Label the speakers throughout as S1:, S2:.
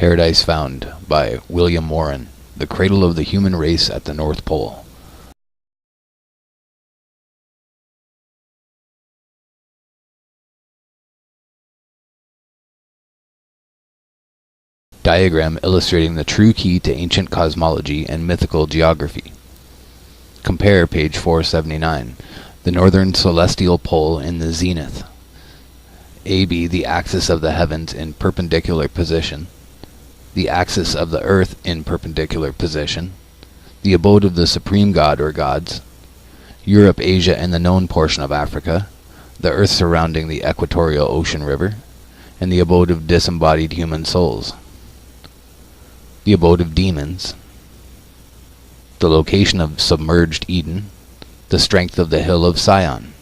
S1: Paradise Found by William Warren, The Cradle of the Human Race at the North Pole. Diagram illustrating the true key to ancient cosmology and mythical geography. Compare page 479. The northern celestial pole in the zenith. AB, the axis of the heavens in perpendicular position. The axis of the earth in perpendicular position. The abode of the supreme god or gods. Europe, Asia, and the known portion of Africa. The earth surrounding the equatorial ocean river. And the abode of disembodied human souls. The abode of demons. The location of submerged Eden. The strength of the hill of Sion.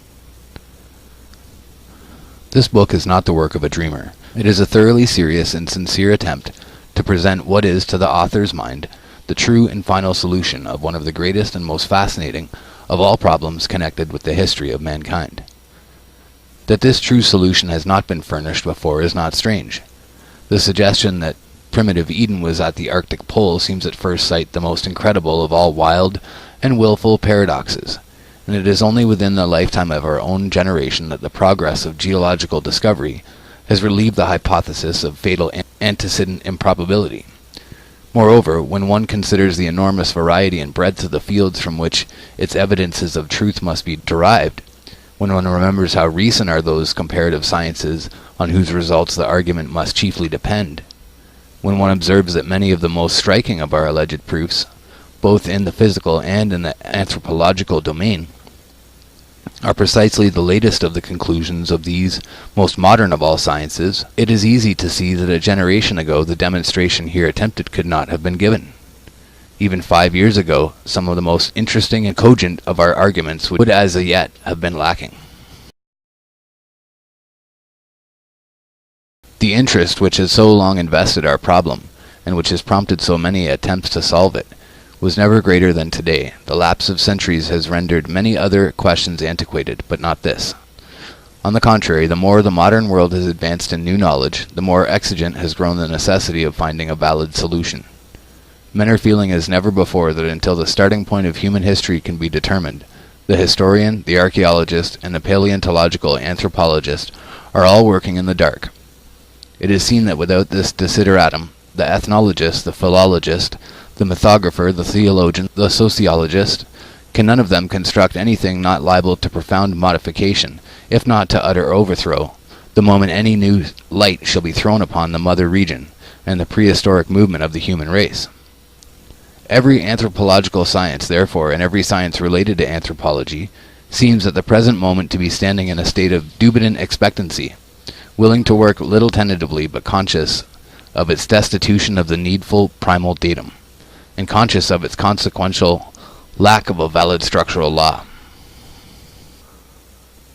S1: This book is not the work of a dreamer. It is a thoroughly serious and sincere attempt to present what is, to the author's mind, the true and final solution of one of the greatest and most fascinating of all problems connected with the history of mankind. That this true solution has not been furnished before is not strange. The suggestion that primitive Eden was at the Arctic Pole seems at first sight the most incredible of all wild and willful paradoxes, and it is only within the lifetime of our own generation that the progress of geological discovery has relieved the hypothesis of fatal antecedent improbability. Moreover, when one considers the enormous variety and breadth of the fields from which its evidences of truth must be derived, when one remembers how recent are those comparative sciences on whose results the argument must chiefly depend, when one observes that many of the most striking of our alleged proofs, both in the physical and in the anthropological domain, are precisely the latest of the conclusions of these most modern of all sciences, it is easy to see that a generation ago the demonstration here attempted could not have been given. Even 5 years ago, some of the most interesting and cogent of our arguments would as yet have been lacking. The interest which has so long invested our problem, and which has prompted so many attempts to solve it, was never greater than today. The lapse of centuries has rendered many other questions antiquated, but not this. On the contrary, the more the modern world has advanced in new knowledge, the more exigent has grown the necessity of finding a valid solution. Men are feeling as never before that until the starting point of human history can be determined, the historian, the archaeologist, and the paleontological anthropologist are all working in the dark. It is seen that without this desideratum, the ethnologist, the philologist, the mythographer, the theologian, the sociologist, can none of them construct anything not liable to profound modification, if not to utter overthrow, the moment any new light shall be thrown upon the mother region, and the prehistoric movement of the human race. Every anthropological science, therefore, and every science related to anthropology, seems at the present moment to be standing in a state of dubitant expectancy, willing to work little tentatively, but conscious of its destitution of the needful primal datum, and conscious of its consequential lack of a valid structural law.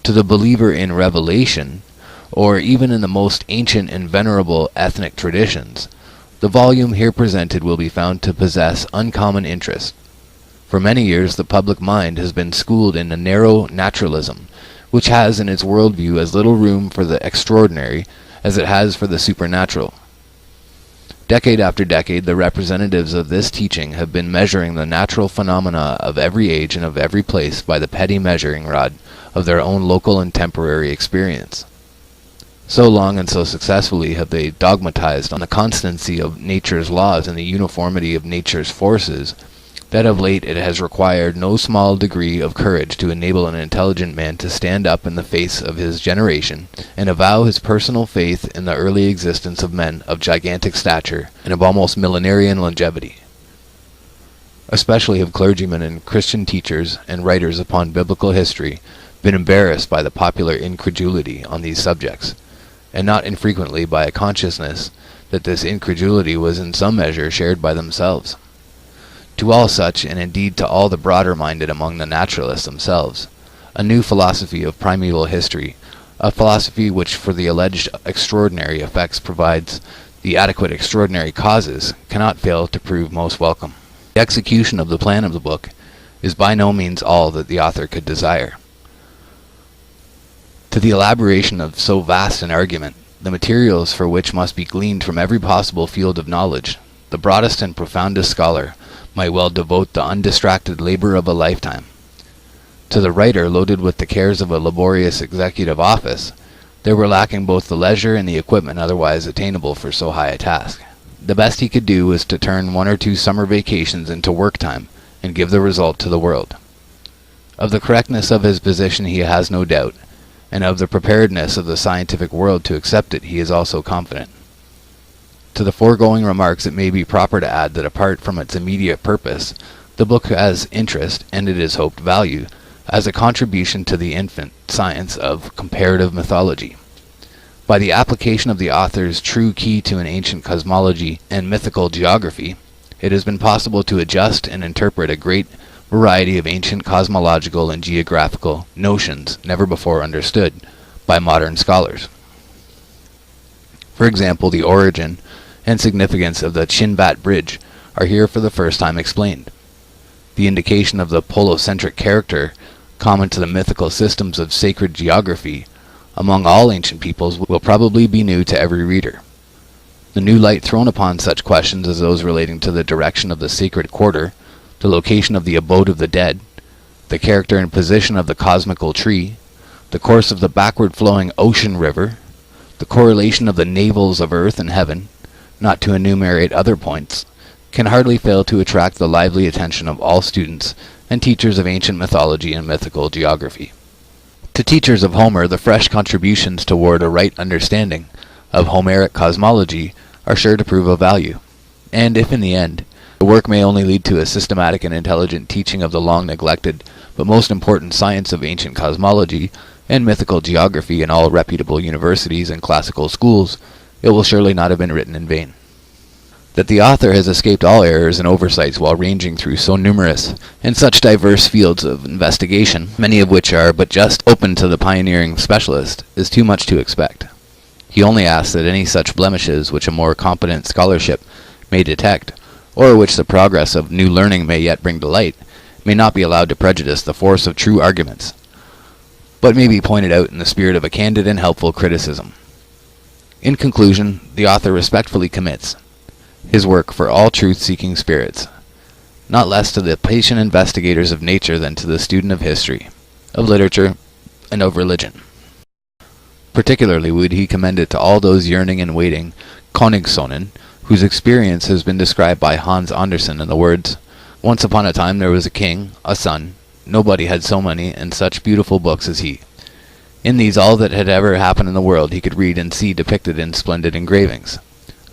S1: To the believer in revelation, or even in the most ancient and venerable ethnic traditions, the volume here presented will be found to possess uncommon interest. For many years the public mind has been schooled in a narrow naturalism, which has in its worldview as little room for the extraordinary as it has for the supernatural. Decade after decade, the representatives of this teaching have been measuring the natural phenomena of every age and of every place by the petty measuring rod of their own local and temporary experience. So long and so successfully have they dogmatized on the constancy of nature's laws and the uniformity of nature's forces, that of late it has required no small degree of courage to enable an intelligent man to stand up in the face of his generation and avow his personal faith in the early existence of men of gigantic stature and of almost millenarian longevity. Especially have clergymen and Christian teachers and writers upon biblical history been embarrassed by the popular incredulity on these subjects, and not infrequently by a consciousness that this incredulity was in some measure shared by themselves. To all such, and indeed to all the broader-minded among the naturalists themselves, a new philosophy of primeval history, a philosophy which for the alleged extraordinary effects provides the adequate extraordinary causes, cannot fail to prove most welcome. The execution of the plan of the book is by no means all that the author could desire. To the elaboration of so vast an argument, the materials for which must be gleaned from every possible field of knowledge. The broadest and profoundest scholar might well devote the undistracted labor of a lifetime. To the writer loaded with the cares of a laborious executive office, there were lacking both the leisure and the equipment otherwise attainable for so high a task. The best he could do was to turn 1 or 2 summer vacations into work time and give the result to the world. Of the correctness of his position he has no doubt, and of the preparedness of the scientific world to accept it he is also confident. To the foregoing remarks it may be proper to add that apart from its immediate purpose, the book has interest, and it is hoped value, as a contribution to the infant science of comparative mythology. By the application of the author's true key to an ancient cosmology and mythical geography, it has been possible to adjust and interpret a great variety of ancient cosmological and geographical notions never before understood by modern scholars. For example, the origin and significance of the Chinbat Bridge are here for the first time explained. The indication of the polocentric character common to the mythical systems of sacred geography among all ancient peoples will probably be new to every reader. The new light thrown upon such questions as those relating to the direction of the sacred quarter, the location of the abode of the dead, the character and position of the cosmical tree, the course of the backward flowing ocean river, the correlation of the navels of earth and heaven, not to enumerate other points, can hardly fail to attract the lively attention of all students and teachers of ancient mythology and mythical geography. To teachers of Homer, the fresh contributions toward a right understanding of Homeric cosmology are sure to prove of value, and if in the end the work may only lead to a systematic and intelligent teaching of the long-neglected but most important science of ancient cosmology and mythical geography in all reputable universities and classical schools, it will surely not have been written in vain. That the author has escaped all errors and oversights while ranging through so numerous and such diverse fields of investigation, many of which are but just open to the pioneering specialist, is too much to expect. He only asks that any such blemishes which a more competent scholarship may detect, or which the progress of new learning may yet bring to light, may not be allowed to prejudice the force of true arguments, but may be pointed out in the spirit of a candid and helpful criticism. In conclusion, the author respectfully commits his work for all truth-seeking spirits, not less to the patient investigators of nature than to the student of history, of literature, and of religion. Particularly would he commend it to all those yearning and waiting Königssonen, whose experience has been described by Hans Andersen in the words, "Once upon a time there was a king, a son. Nobody had so many and such beautiful books as he. In these all that had ever happened in the world he could read and see depicted in splendid engravings.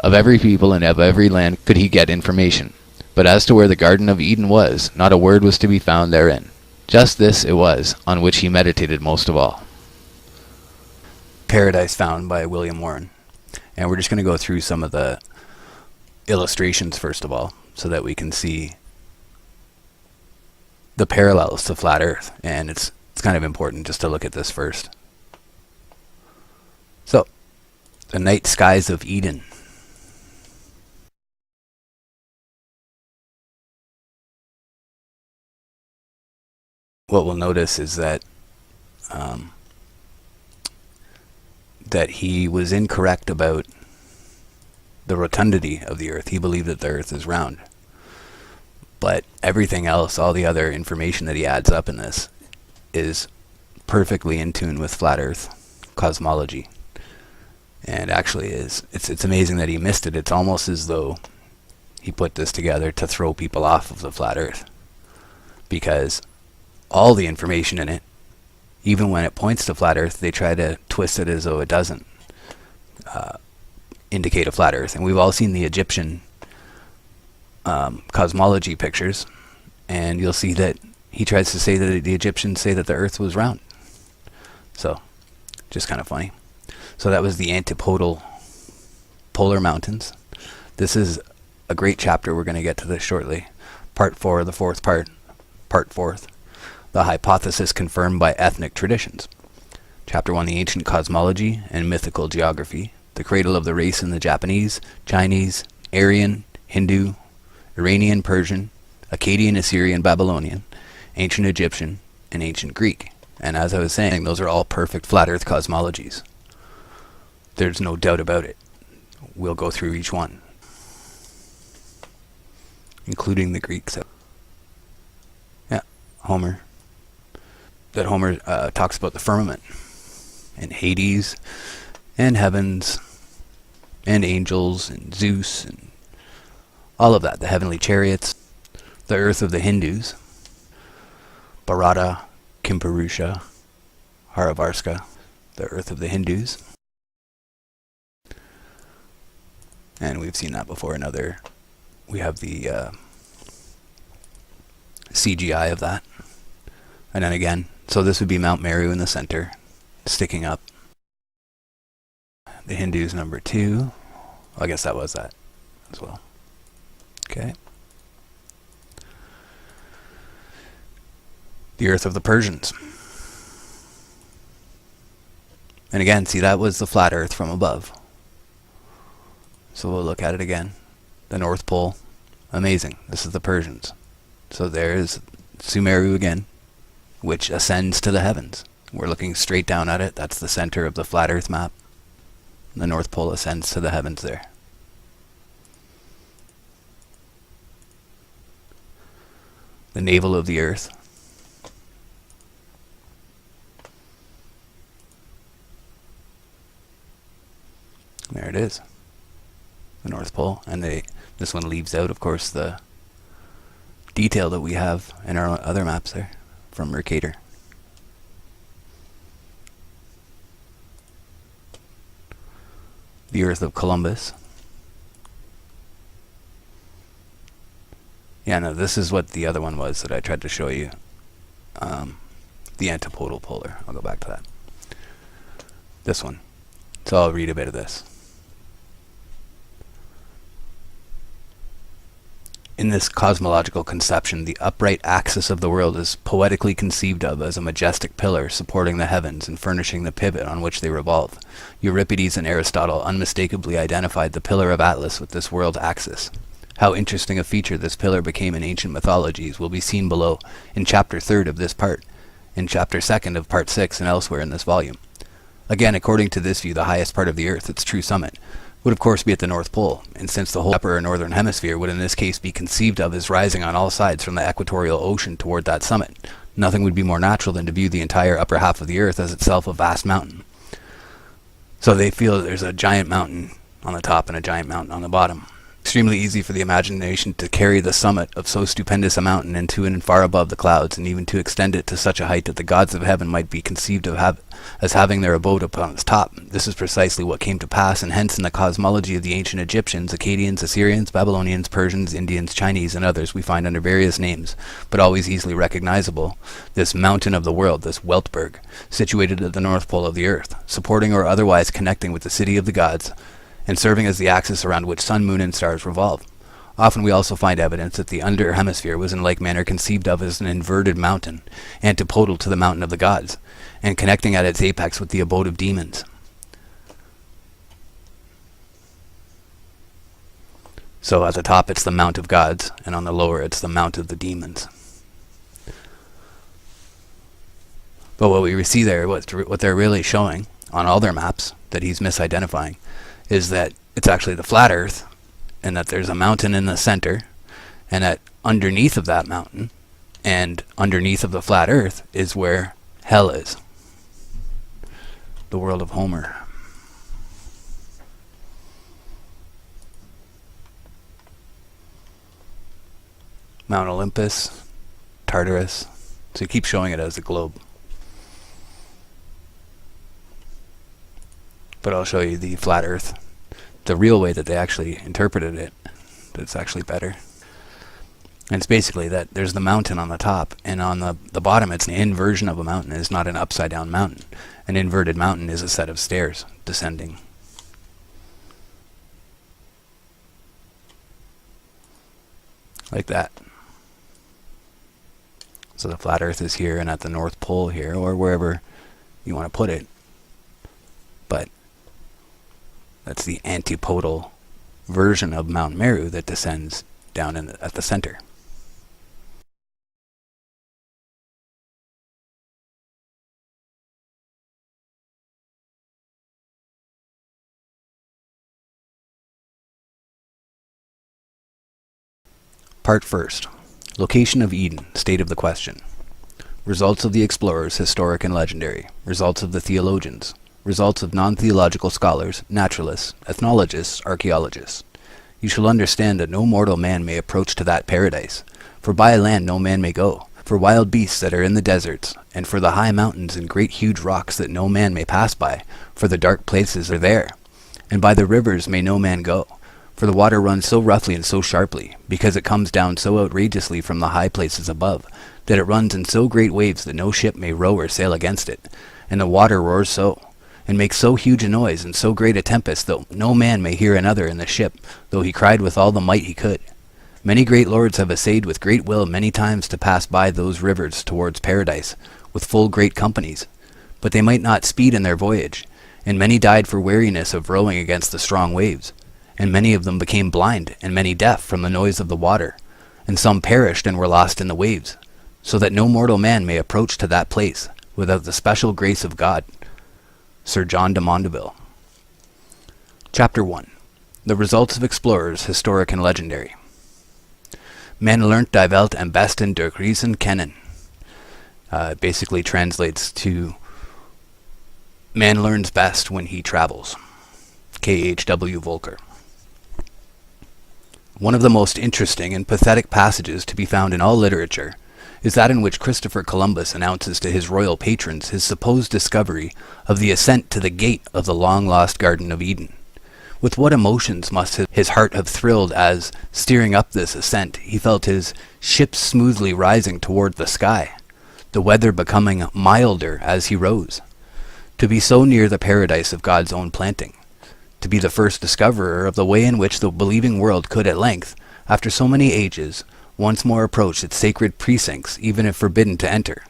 S1: Of every people and of every land could he get information. But as to where the Garden of Eden was, not a word was to be found therein. Just this it was, on which he meditated most of all." Paradise Found by William Warren. And we're just going to go through some of the illustrations first of all, so that we can see the parallels to flat Earth. And it's kind of important just to look at this first. So, the night skies of Eden. What we'll notice is that that he was incorrect about the rotundity of the Earth. He believed that the Earth is round. But everything else, all the other information that he adds up in this, is perfectly in tune with flat Earth cosmology. And actually it's amazing that he missed it. It's almost as though he put this together to throw people off of the flat Earth. Because all the information in it, even when it points to flat Earth, they try to twist it as though it doesn't indicate a flat Earth. And we've all seen the Egyptian cosmology pictures, and you'll see that he tries to say that the Egyptians say that the Earth was round. So, just kind of funny. So that was the antipodal polar mountains. This is a great chapter. We're going to get to this shortly. Part 4, the fourth part. Part 4th. The hypothesis confirmed by ethnic traditions. Chapter 1, the ancient cosmology and mythical geography. The cradle of the race in the Japanese, Chinese, Aryan, Hindu, Iranian, Persian, Akkadian, Assyrian, Babylonian, ancient Egyptian, and ancient Greek. And as I was saying, those are all perfect flat Earth cosmologies.
S2: there's no doubt about it. We'll go through each one, including the Greeks. Yeah, Homer. That Homer talks about the firmament, and Hades, and heavens, and angels, and Zeus, and all of that. The heavenly chariots, the earth of the Hindus, Bharata, Kimpurusha, Haravarska, the earth of the Hindus. And we've seen that before in other... We have the CGI of that. And then again, so this would be Mount Meru in the center, sticking up. The Hindus number 2. Well, I guess that was that as well. Okay. The earth of the Persians. And again, see, that was the flat earth from above. So we'll look at it again. The North Pole. Amazing. This is the Persians. So there is Sumeru again, which ascends to the heavens. We're looking straight down at it. That's the center of the flat earth map. The North Pole ascends to the heavens there. The navel of the earth. There it is. The North Pole. And this one leaves out, of course, the detail that we have in our other maps there from Mercator. The earth of Columbus. Yeah, no, this is what the other one was that I tried to show you. The antipodal polar. I'll go back to that. This one. So I'll read a bit of this. In this cosmological conception, the upright axis of the world is poetically conceived of as a majestic pillar supporting the heavens and furnishing the pivot on which they revolve. Euripides and Aristotle unmistakably identified the pillar of Atlas with this world axis. How interesting a feature this pillar became in ancient mythologies will be seen below in chapter 3 of this part, in chapter 2 of part 6, and elsewhere in this volume. Again, according to this view, the highest part of the earth, its true summit, would of course be at the North Pole, and since the whole upper or northern hemisphere would in this case be conceived of as rising on all sides from the equatorial ocean toward that summit, nothing would be more natural than to view the entire upper half of the earth as itself a vast mountain. So they feel that there's a giant mountain on the top and a giant mountain on the bottom. Extremely easy for the imagination to carry the summit of so stupendous a mountain into and far above the clouds, and even to extend it to such a height that the gods of heaven might be conceived of as having their abode upon its top. This is precisely what came to pass, and hence in the cosmology of the ancient Egyptians, Akkadians, Assyrians, Babylonians, Persians, Indians, Chinese, and others we find under various names, but always easily recognizable, this mountain of the world, this Weltberg, situated at the North Pole of the earth, supporting or otherwise connecting with the city of the gods, and serving as the axis around which sun, moon, and stars revolve. Often we also find evidence that the under hemisphere was in like manner conceived of as an inverted mountain, antipodal to the mountain of the gods, and connecting at its apex with the abode of demons. So at the top it's the mount of gods, and on the lower it's the mount of the demons. But what we see there, what they're really showing on all their maps that he's misidentifying, is that it's actually the flat earth, and that there's a mountain in the center, and that underneath of that mountain and underneath of the flat earth is where hell is. The world of Homer. Mount Olympus, Tartarus. So he keeps showing it as a globe. But I'll show you the flat earth, the real way that they actually interpreted it, that's actually better. And it's basically that there's the mountain on the top, and on the bottom it's an inversion of a mountain. It's not an upside down mountain. An inverted mountain is a set of stairs descending. Like that. So the flat earth is here and at the North Pole here, or wherever you want to put it. But that's the antipodal version of Mount Meru that descends down at the center. Part first. Location of Eden, state of the question. Results of the explorers, historic and legendary. Results of the theologians. Results of non-theological scholars, naturalists, ethnologists, archaeologists. You shall understand that no mortal man may approach to that paradise, for by land no man may go, for wild beasts that are in the deserts, and for the high mountains and great huge rocks that no man may pass by, for the dark places are there. And by the rivers may no man go, for the water runs so roughly and so sharply, because it comes down so outrageously from the high places above, that it runs in so great waves that no ship may row or sail against it, and the water roars so, and makes so huge a noise and so great a tempest that no man may hear another in the ship, though he cried with all the might he could. Many great lords have essayed with great will many times to pass by those rivers towards paradise, with full great companies, but they might not speed in their voyage, and many died for weariness of rowing against the strong waves, and many of them became blind, and many deaf from the noise of the water, and some perished and were lost in the waves, so that no mortal man may approach to that place without the special grace of God. Sir John de Mondeville. Chapter 1. The Results of Explorers, Historic and Legendary. Men lernt die Welt am besten durch Reisen kennen. Basically translates to man learns best when he travels. K.H.W. Volker. One of the most interesting and pathetic passages to be found in all literature is that in which Christopher Columbus announces to his royal patrons his supposed discovery of the ascent to the gate of the long-lost Garden of Eden. With what emotions must his heart have thrilled as, steering up this ascent, he felt his ship smoothly rising toward the sky, the weather becoming milder as he rose. To be so near the paradise of God's own planting, to be the first discoverer of the way in which the believing world could at length, after so many ages, once more approach its sacred precincts, even if forbidden to enter.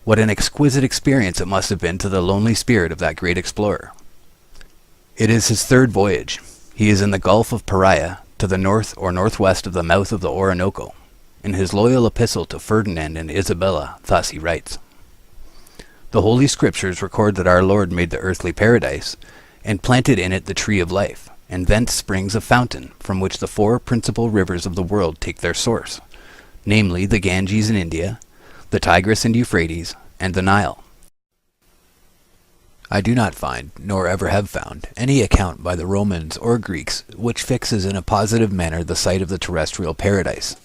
S2: What an exquisite experience it must have been to the lonely spirit of that great explorer. It is his third voyage. He is in the Gulf of Paria, to the north or northwest of the mouth of the Orinoco. In his loyal epistle to Ferdinand and Isabella, thus he writes, "The Holy Scriptures record that our Lord made the earthly paradise, and planted in it the tree of life, and thence springs a fountain, from which the four principal rivers of the world take their source, namely the Ganges in India, the Tigris and Euphrates, and the Nile." I do not find, nor ever have found, any account by the Romans or Greeks which fixes in a positive manner the site of the terrestrial paradise.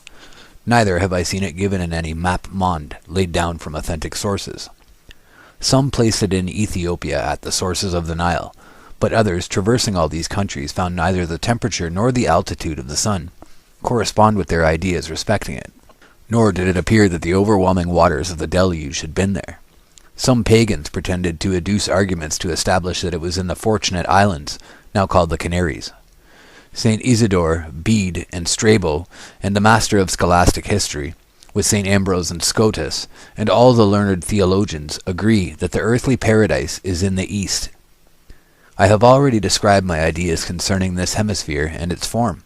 S2: Neither have I seen it given in any map monde laid down from authentic sources. Some place it in Ethiopia at the sources of the Nile, but others, traversing all these countries, found neither the temperature nor the altitude of the sun correspond with their ideas respecting it, nor did it appear that the overwhelming waters of the deluge had been there. Some pagans pretended to adduce arguments to establish that it was in the Fortunate Islands, now called the Canaries. St. Isidore, Bede, and Strabo, and the master of scholastic history, with St. Ambrose and Scotus, and all the learned theologians, agree that the earthly paradise is in the east. I have already described my ideas concerning this hemisphere and its form,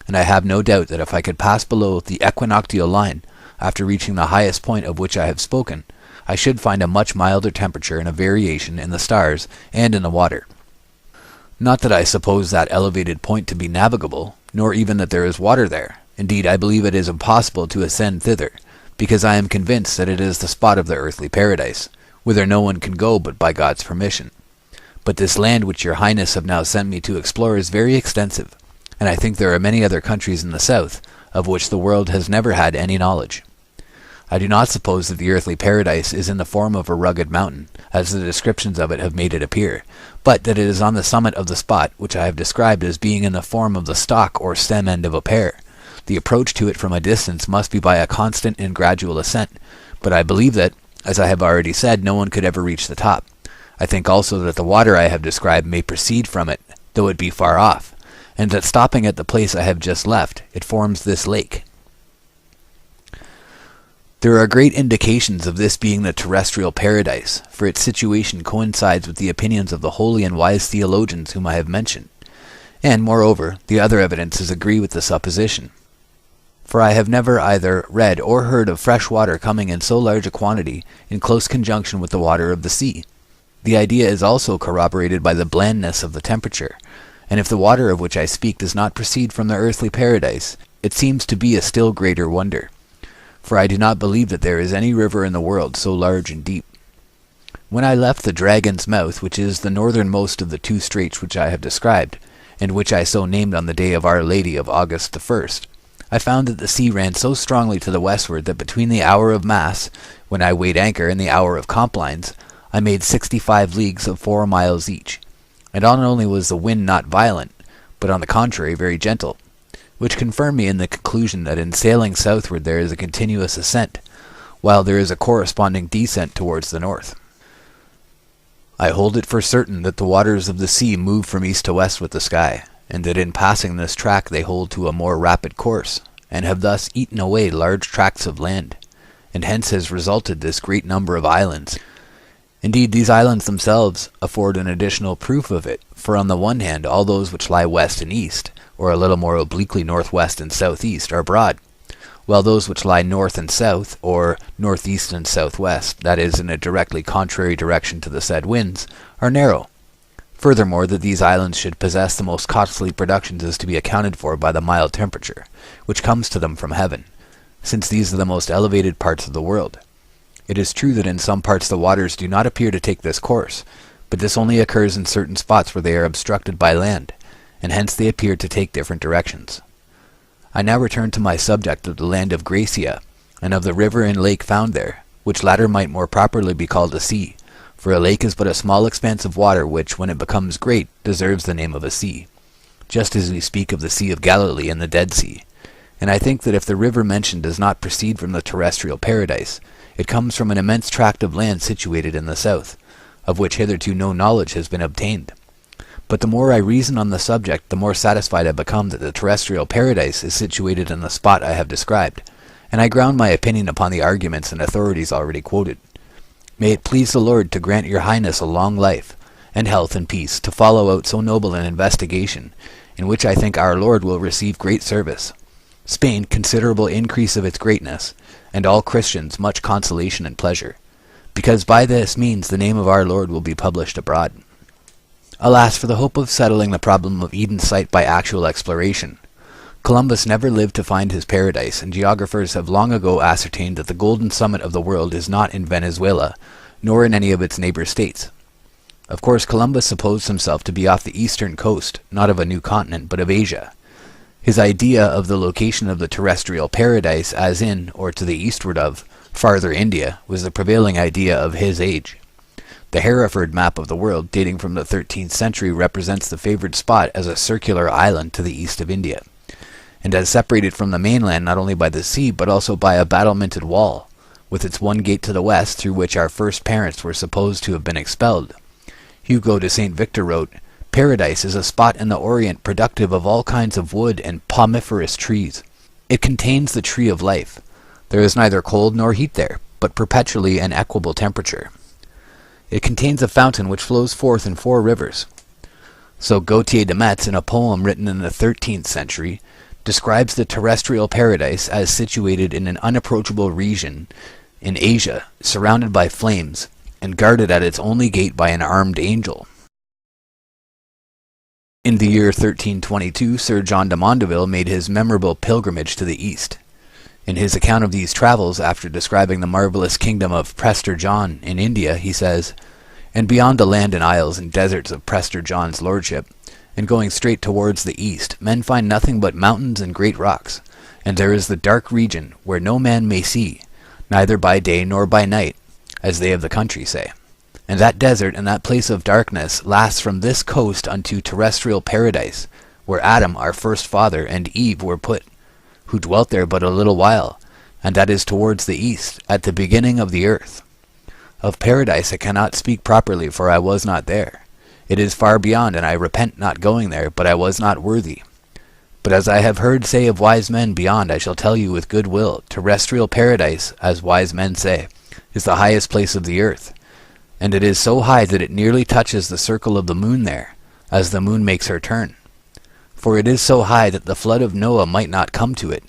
S2: and I have no doubt that if I could pass below the equinoctial line, after reaching the highest point of which I have spoken, I should find a much milder temperature and a variation in the stars and in the water. Not that I suppose that elevated point to be navigable, nor even that there is water there. Indeed, I believe it is impossible to ascend thither, because I am convinced that it is the spot of the earthly paradise, whither no one can go but by God's permission. But this land which your Highness have now sent me to explore is very extensive, and I think there are many other countries in the south, of which the world has never had any knowledge. I do not suppose that the earthly paradise is in the form of a rugged mountain, as the descriptions of it have made it appear, but that it is on the summit of the spot, which I have described as being in the form of the stalk or stem end of a pear. The approach to it from a distance must be by a constant and gradual ascent, but I believe that, as I have already said, no one could ever reach the top. I think also that the water I have described may proceed from it, though it be far off, and that stopping at the place I have just left, it forms this lake. There are great indications of this being the terrestrial paradise, for its situation coincides with the opinions of the holy and wise theologians whom I have mentioned, and, moreover, the other evidences agree with the supposition. For I have never either read or heard of fresh water coming in so large a quantity in close conjunction with the water of the sea. The idea is also corroborated by the blandness of the temperature, and if the water of which I speak does not proceed from the earthly paradise, it seems to be a still greater wonder, for I do not believe that there is any river in the world so large and deep. When I left the Dragon's Mouth, which is the northernmost of the two straits which I have described, and which I so named on the day of Our Lady of August the 1st, I found that the sea ran so strongly to the westward that between the hour of Mass, when I weighed anchor, and the hour of Complines, I made 65 leagues of 4 miles each, and not only was the wind not violent, but on the contrary very gentle, which confirmed me in the conclusion that in sailing southward there is a continuous ascent, while there is a corresponding descent towards the north. I hold it for certain that the waters of the sea move from east to west with the sky, and that in passing this track they hold to a more rapid course, and have thus eaten away large tracts of land, and hence has resulted this great number of islands. Indeed, these islands themselves afford an additional proof of it, for on the one hand all those which lie west and east, or a little more obliquely northwest and southeast, are broad, while those which lie north and south, or northeast and southwest, that is, in a directly contrary direction to the said winds, are narrow. Furthermore, that these islands should possess the most costly productions is to be accounted for by the mild temperature, which comes to them from heaven, since these are the most elevated parts of the world. It is true that in some parts the waters do not appear to take this course, but this only occurs in certain spots where they are obstructed by land, and hence they appear to take different directions. I now return to my subject of the land of Gracia, and of the river and lake found there, which latter might more properly be called a sea, for a lake is but a small expanse of water which, when it becomes great, deserves the name of a sea, just as we speak of the Sea of Galilee and the Dead Sea. And I think that if the river mentioned does not proceed from the terrestrial paradise, it comes from an immense tract of land situated in the south, of which hitherto no knowledge has been obtained. But the more I reason on the subject, the more satisfied I become that the terrestrial paradise is situated in the spot I have described, and I ground my opinion upon the arguments and authorities already quoted. May it please the Lord to grant your Highness a long life, and health and peace, to follow out so noble an investigation, in which I think our Lord will receive great service, Spain considerable increase of its greatness, and all Christians much consolation and pleasure, because by this means the name of our Lord will be published abroad. Alas for the hope of settling the problem of Eden's site by actual exploration! Columbus never lived to find his paradise, and geographers have long ago ascertained that the golden summit of the world is not in Venezuela, nor in any of its neighbor states. Of course, Columbus supposed himself to be off the eastern coast, not of a new continent, but of Asia. His idea of the location of the terrestrial paradise as in, or to the eastward of, farther India, was the prevailing idea of his age. The Hereford map of the world, dating from the 13th century, represents the favored spot as a circular island to the east of India, and as separated from the mainland not only by the sea, but also by a battlemented wall, with its one gate to the west, through which our first parents were supposed to have been expelled. Hugo de St. Victor wrote, "Paradise is a spot in the Orient productive of all kinds of wood and palmiferous trees. It contains the tree of life. There is neither cold nor heat there, but perpetually an equable temperature. It contains a fountain which flows forth in 4 rivers." So Gautier de Metz, in a poem written in the 13th century, describes the terrestrial paradise as situated in an unapproachable region in Asia, surrounded by flames, and guarded at its only gate by an armed angel. In the year 1322, Sir John de Mondeville made his memorable pilgrimage to the east. In his account of these travels, after describing the marvelous kingdom of Prester John in India, he says, "And beyond the land and isles and deserts of Prester John's lordship, and going straight towards the east, men find nothing but mountains and great rocks, and there is the dark region where no man may see, neither by day nor by night, as they of the country say. And that desert and that place of darkness lasts from this coast unto terrestrial paradise, where Adam our first father and Eve were put, who dwelt there but a little while, and that is towards the east, at the beginning of the earth. Of paradise I cannot speak properly, for I was not there. It is far beyond, and I repent not going there, but I was not worthy. But as I have heard say of wise men beyond, I shall tell you with good will, terrestrial paradise, as wise men say, is the highest place of the earth, and it is so high that it nearly touches the circle of the moon there, as the moon makes her turn. For it is so high that the flood of Noah might not come to it,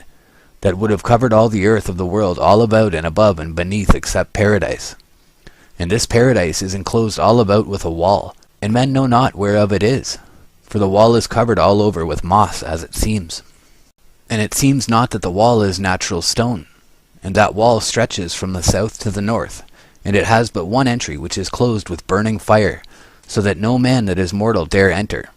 S2: that would have covered all the earth of the world all about and above and beneath except paradise. And this paradise is enclosed all about with a wall, and men know not whereof it is, for the wall is covered all over with moss, as it seems." And it seems not that the wall is natural stone, and that wall stretches from the south to the north, and it has but one entry, which is closed with burning fire, so that no man that is mortal dare enter.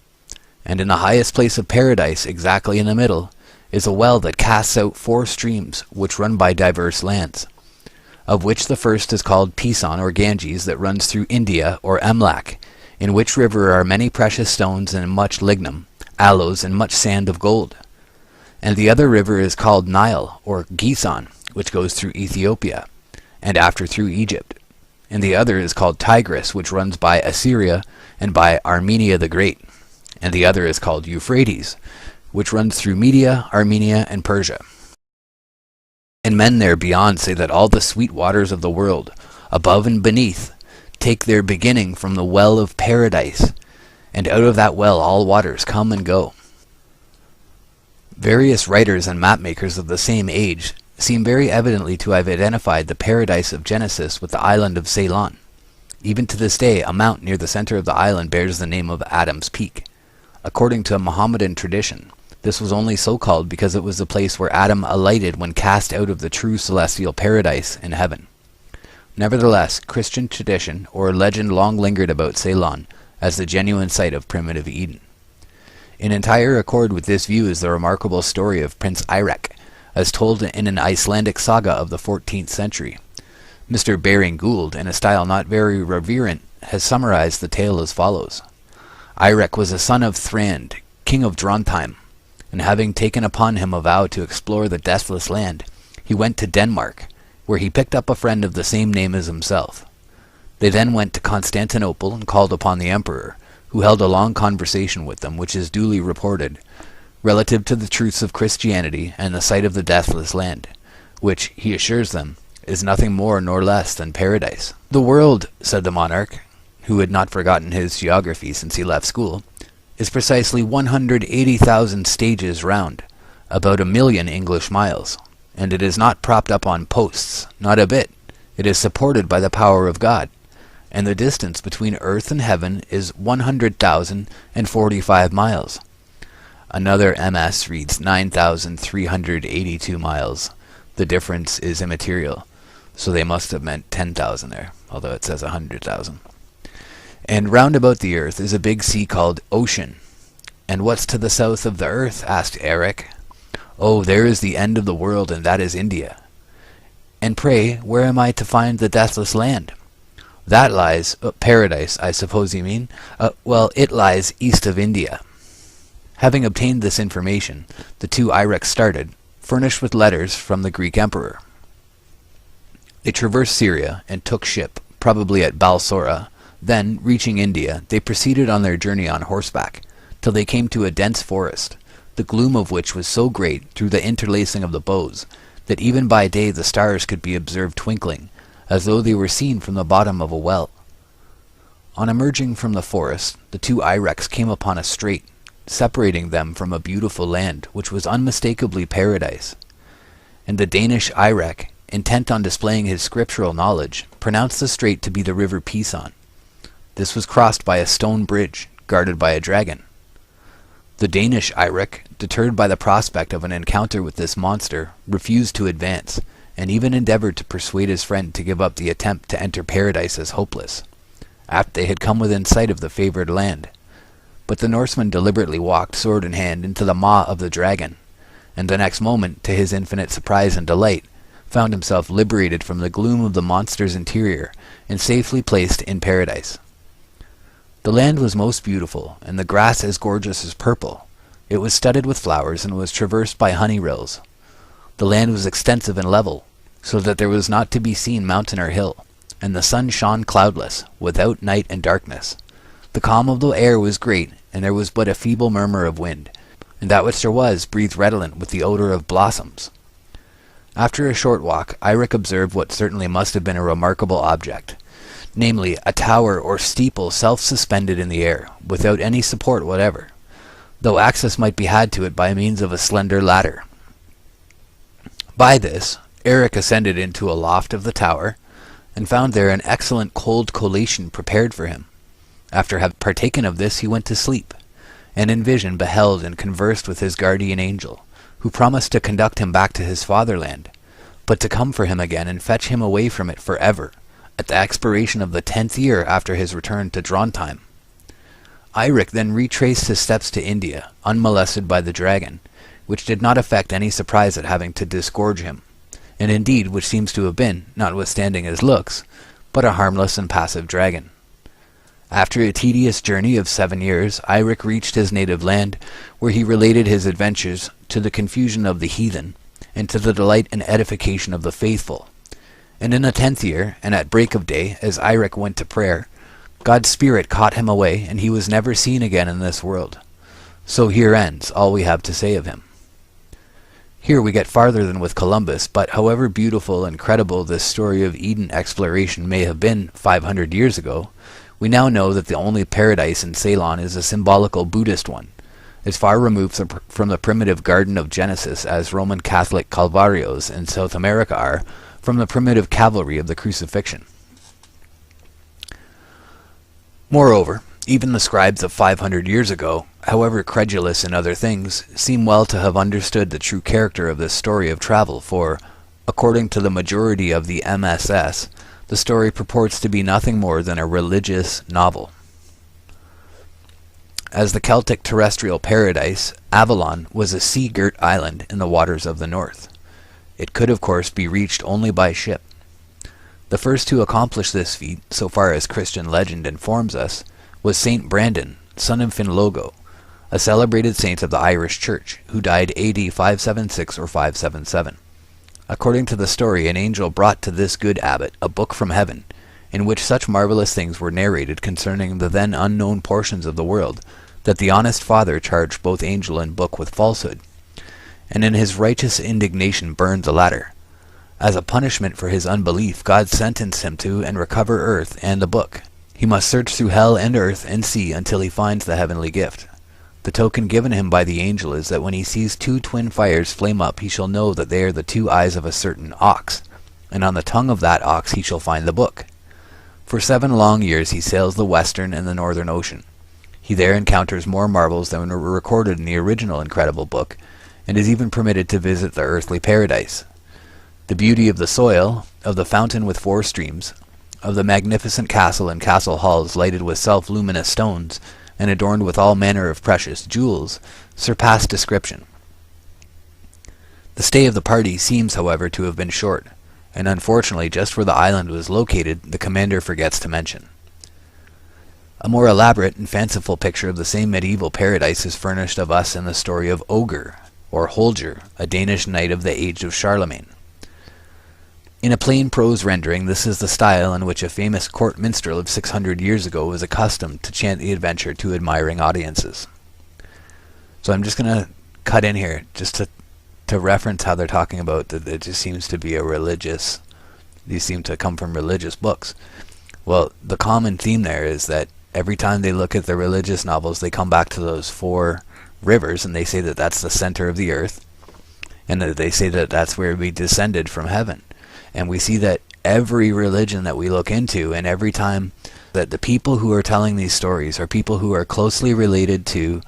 S2: And in the highest place of paradise, exactly in the middle, is a well that casts out 4 streams, which run by diverse lands, of which the first is called Pison or Ganges, that runs through India or Emlak, in which river are many precious stones and much lignum, aloes, and much sand of gold. And the other river is called Nile, or Gison, which goes through Ethiopia, and after through Egypt. And the other is called Tigris, which runs by Assyria and by Armenia the Great. And the other is called Euphrates, which runs through Media, Armenia, and Persia. And men there beyond say that all the sweet waters of the world, above and beneath, take their beginning from the well of paradise, and out of that well all waters come and go. Various writers and mapmakers of the same age seem very evidently to have identified the paradise of Genesis with the island of Ceylon. Even to this day, a mount near the center of the island bears the name of Adam's Peak. According to Mohammedan tradition, this was only so called because it was the place where Adam alighted when cast out of the true celestial paradise in heaven. Nevertheless, Christian tradition or legend long lingered about Ceylon as the genuine site of primitive Eden. In entire accord with this view is the remarkable story of Prince Eirik, as told in an Icelandic saga of the 14th century. Mr. Baring Gould, in a style not very reverent, has summarized the tale as follows. Eirik was a son of Thrand, king of Drontheim, and having taken upon him a vow to explore the deathless land, he went to Denmark, where he picked up a friend of the same name as himself. They then went to Constantinople and called upon the emperor, who held a long conversation with them, which is duly reported, relative to the truths of Christianity and the sight of the deathless land, which, he assures them, is nothing more nor less than paradise. The world, said the monarch, who had not forgotten his geography since he left school, is precisely 180,000 stages round, about 1,000,000 English miles, and it is not propped up on posts, not a bit. It is supported by the power of God, and the distance between earth and heaven is 100,045 miles. Another MS reads 9,382 miles. The difference is immaterial, so they must have meant 10,000 there, although it says 100,000. And round about the earth is a big sea called Ocean. And what's to the south of the earth? Asked Eric. Oh, there is the end of the world, and that is India. And pray, where am I to find the deathless land? That lies, paradise, I suppose you mean? Well, it lies east of India. Having obtained this information, the 2 Eiriks started, furnished with letters from the Greek emperor. They traversed Syria and took ship, probably at Balsora. Then, reaching India, they proceeded on their journey on horseback, till they came to a dense forest, the gloom of which was so great through the interlacing of the boughs, that even by day the stars could be observed twinkling, as though they were seen from the bottom of a well. On emerging from the forest, the 2 Eiriks came upon a strait, separating them from a beautiful land, which was unmistakably paradise. And the Danish Eirik, intent on displaying his scriptural knowledge, pronounced the strait to be the river Pison. This was crossed by a stone bridge, guarded by a dragon. The Danish Eirik, deterred by the prospect of an encounter with this monster, refused to advance, and even endeavored to persuade his friend to give up the attempt to enter paradise as hopeless, after they had come within sight of the favored land. But the Norseman deliberately walked sword in hand into the maw of the dragon, and the next moment, to his infinite surprise and delight, found himself liberated from the gloom of the monster's interior and safely placed in paradise. The land was most beautiful, and the grass as gorgeous as purple. It was studded with flowers and was traversed by honey rills. The land was extensive and level, so that there was not to be seen mountain or hill, and the sun shone cloudless, without night and darkness. The calm of the air was great, and there was but a feeble murmur of wind, and that which there was breathed redolent with the odor of blossoms. After a short walk, Eirik observed what certainly must have been a remarkable object, namely, a tower or steeple self-suspended in the air, without any support whatever, though access might be had to it by means of a slender ladder. By this, Eric ascended into a loft of the tower, and found there an excellent cold collation prepared for him. After having partaken of this, he went to sleep, and in vision beheld and conversed with his guardian angel, who promised to conduct him back to his fatherland, but to come for him again and fetch him away from it forever, at the expiration of the 10th year after his return to Drontheim. Eirik then retraced his steps to India, unmolested by the dragon, which did not affect any surprise at having to disgorge him, and indeed which seems to have been, notwithstanding his looks, but a harmless and passive dragon. After a tedious journey of 7 years, Eirik reached his native land, where he related his adventures to the confusion of the heathen, and to the delight and edification of the faithful. And in the 10th year, and at break of day, as Eirik went to prayer, God's spirit caught him away, and he was never seen again in this world. So here ends all we have to say of him. Here we get farther than with Columbus, but however beautiful and credible this story of Eden exploration may have been 500 years ago, we now know that the only paradise in Ceylon is a symbolical Buddhist one, as far removed from the primitive Garden of Genesis as Roman Catholic Calvarios in South America are from the primitive Calvary of the Crucifixion. Moreover, even the scribes of 500 years ago, however credulous in other things, seem well to have understood the true character of this story of travel, for, according to the majority of the MSS, the story purports to be nothing more than a religious novel. As the Celtic terrestrial paradise, Avalon was a sea-girt island in the waters of the north. It could, of course, be reached only by ship. The first to accomplish this feat, so far as Christian legend informs us, was Saint Brandon, son of Finlogo, a celebrated saint of the Irish Church, who died AD 576 or 577. According to the story, an angel brought to this good abbot a book from heaven, in which such marvelous things were narrated concerning the then unknown portions of the world, that the honest father charged both angel and book with falsehood, and in his righteous indignation burned the latter. As a punishment for his unbelief, God sentenced him to and recover earth and the book. He must search through hell and earth and sea until he finds the heavenly gift. The token given him by the angel is that when he sees 2 twin fires flame up, he shall know that they are the 2 eyes of a certain ox, and on the tongue of that ox he shall find the book. For 7 long years he sails the western and the northern ocean. He there encounters more marvels than were recorded in the original incredible book, and is even permitted to visit the earthly paradise. The beauty of the soil, of the fountain with 4 streams, of the magnificent castle and castle halls lighted with self-luminous stones, and adorned with all manner of precious jewels, surpassed description. The stay of the party seems, however, to have been short, and unfortunately just where the island was located the commander forgets to mention. A more elaborate and fanciful picture of the same medieval paradise is furnished of us in the story of Ogre, or Holger, a Danish knight of the age of Charlemagne. In a plain prose rendering, this is the style in which a famous court minstrel of 600 years ago was accustomed to chant the adventure to admiring audiences. So I'm just going to cut in here, just to reference how they're talking about that it just seems to be a religious, these seem to come from religious books. Well, the common theme there is that every time they look at the religious novels, they come back to those 4 rivers, and they say that that's the center of the earth, and that they say that that's where we descended from heaven. And we see that every religion that we look into, and every time that the people who are telling these stories are people who are closely related to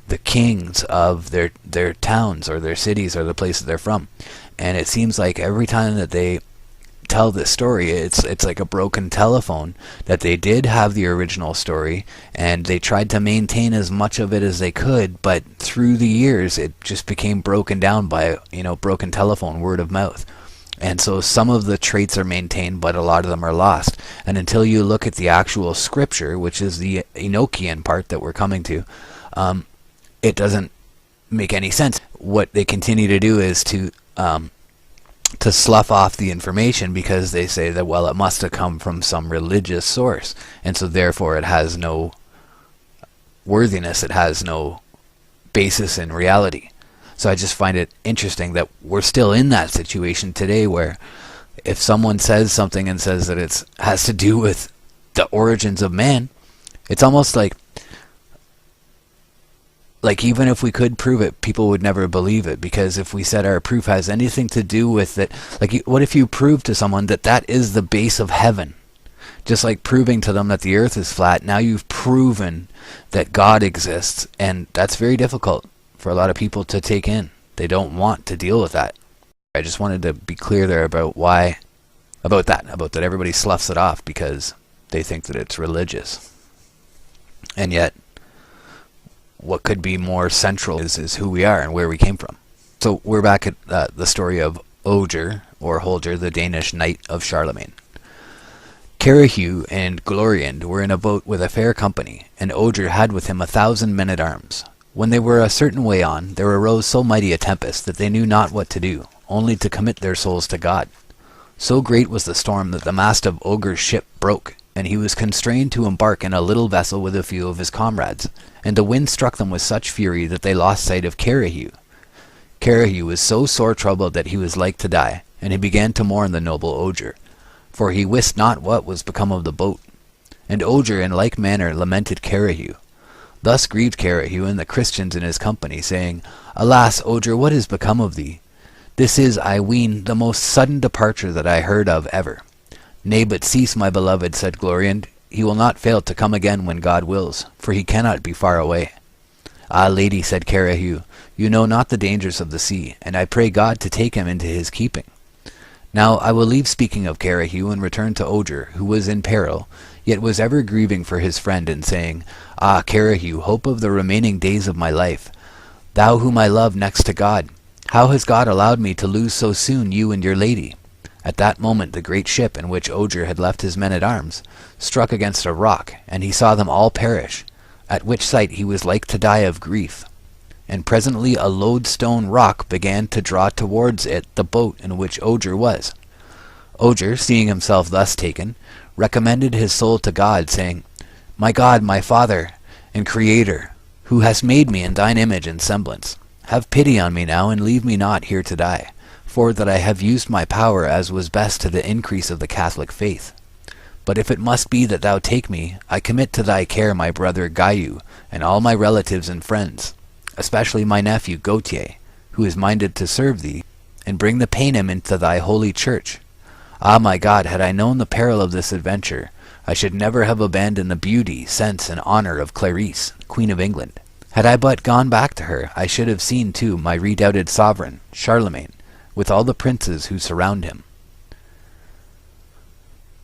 S2: the kings of their towns or their cities or the places they're from. And it seems like every time that they tell this story, it's like a broken telephone, that they did have the original story and they tried to maintain as much of it as they could, but through the years it just became broken down by, broken telephone, word of mouth. And so some of the traits are maintained, but a lot of them are lost. And until you look at the actual scripture, which is the Enochian part that we're coming to, it doesn't make any sense. What they continue to do is to slough off the information, because they say that, well, it must have come from some religious source, and so therefore it has no worthiness, it has no basis in reality. So I just find it interesting that we're still in that situation today, where if someone says something and says that it has to do with the origins of man, it's almost like even if we could prove it, people would never believe it, because if we said our proof has anything to do with it, what if you prove to someone that that is the base of heaven? Just like proving to them that the earth is flat, now you've proven that God exists, and that's very difficult for a lot of people to take in. They don't want to deal with that. I just wanted to be clear there about that everybody sloughs it off because they think that it's religious. And yet, what could be more central is who we are and where we came from. So we're back at the story of Oger, or Holger, the Danish knight of Charlemagne. Carahue and Gloriand were in a boat with a fair company, and Oger had with him 1,000 men-at-arms. When they were a certain way on, there arose so mighty a tempest that they knew not what to do, only to commit their souls to God. So great was the storm that the mast of Oger's ship broke, and he was constrained to embark in a little vessel with a few of his comrades, and the wind struck them with such fury that they lost sight of Carahue. Carahue was so sore troubled that he was like to die, and he began to mourn the noble Oger, for he wist not what was become of the boat. And Oger in like manner lamented Carahue. Thus grieved Carahue and the Christians in his company, saying, Alas, Oger, what is become of thee? This is, I ween, the most sudden departure that I heard of ever. Nay, but cease, my beloved, said Gloriand. He will not fail to come again when God wills, for he cannot be far away. Ah, lady, said Carahue, you know not the dangers of the sea, and I pray God to take him into his keeping. Now I will leave speaking of Carahue and return to Oger, who was in peril, yet was ever grieving for his friend, and saying, Ah, Carahue, hope of the remaining days of my life, thou whom I love next to God, how has God allowed me to lose so soon you and your lady? At that moment the great ship in which Oger had left his men-at-arms struck against a rock, and he saw them all perish, at which sight he was like to die of grief. And presently a lodestone rock began to draw towards it the boat in which Oger was. Oger, seeing himself thus taken, recommended his soul to God, saying, My God, my Father and Creator, who hast made me in thine image and semblance, have pity on me now, and leave me not here to die, for that I have used my power as was best to the increase of the Catholic faith. But if it must be that thou take me, I commit to thy care my brother Gaiu, and all my relatives and friends, especially my nephew Gautier, who is minded to serve thee, and bring the Paynim into thy holy church. Ah, my God, had I known the peril of this adventure, I should never have abandoned the beauty, sense, and honour of Clarice, Queen of England. Had I but gone back to her, I should have seen, too, my redoubted sovereign, Charlemagne, with all the princes who surround him.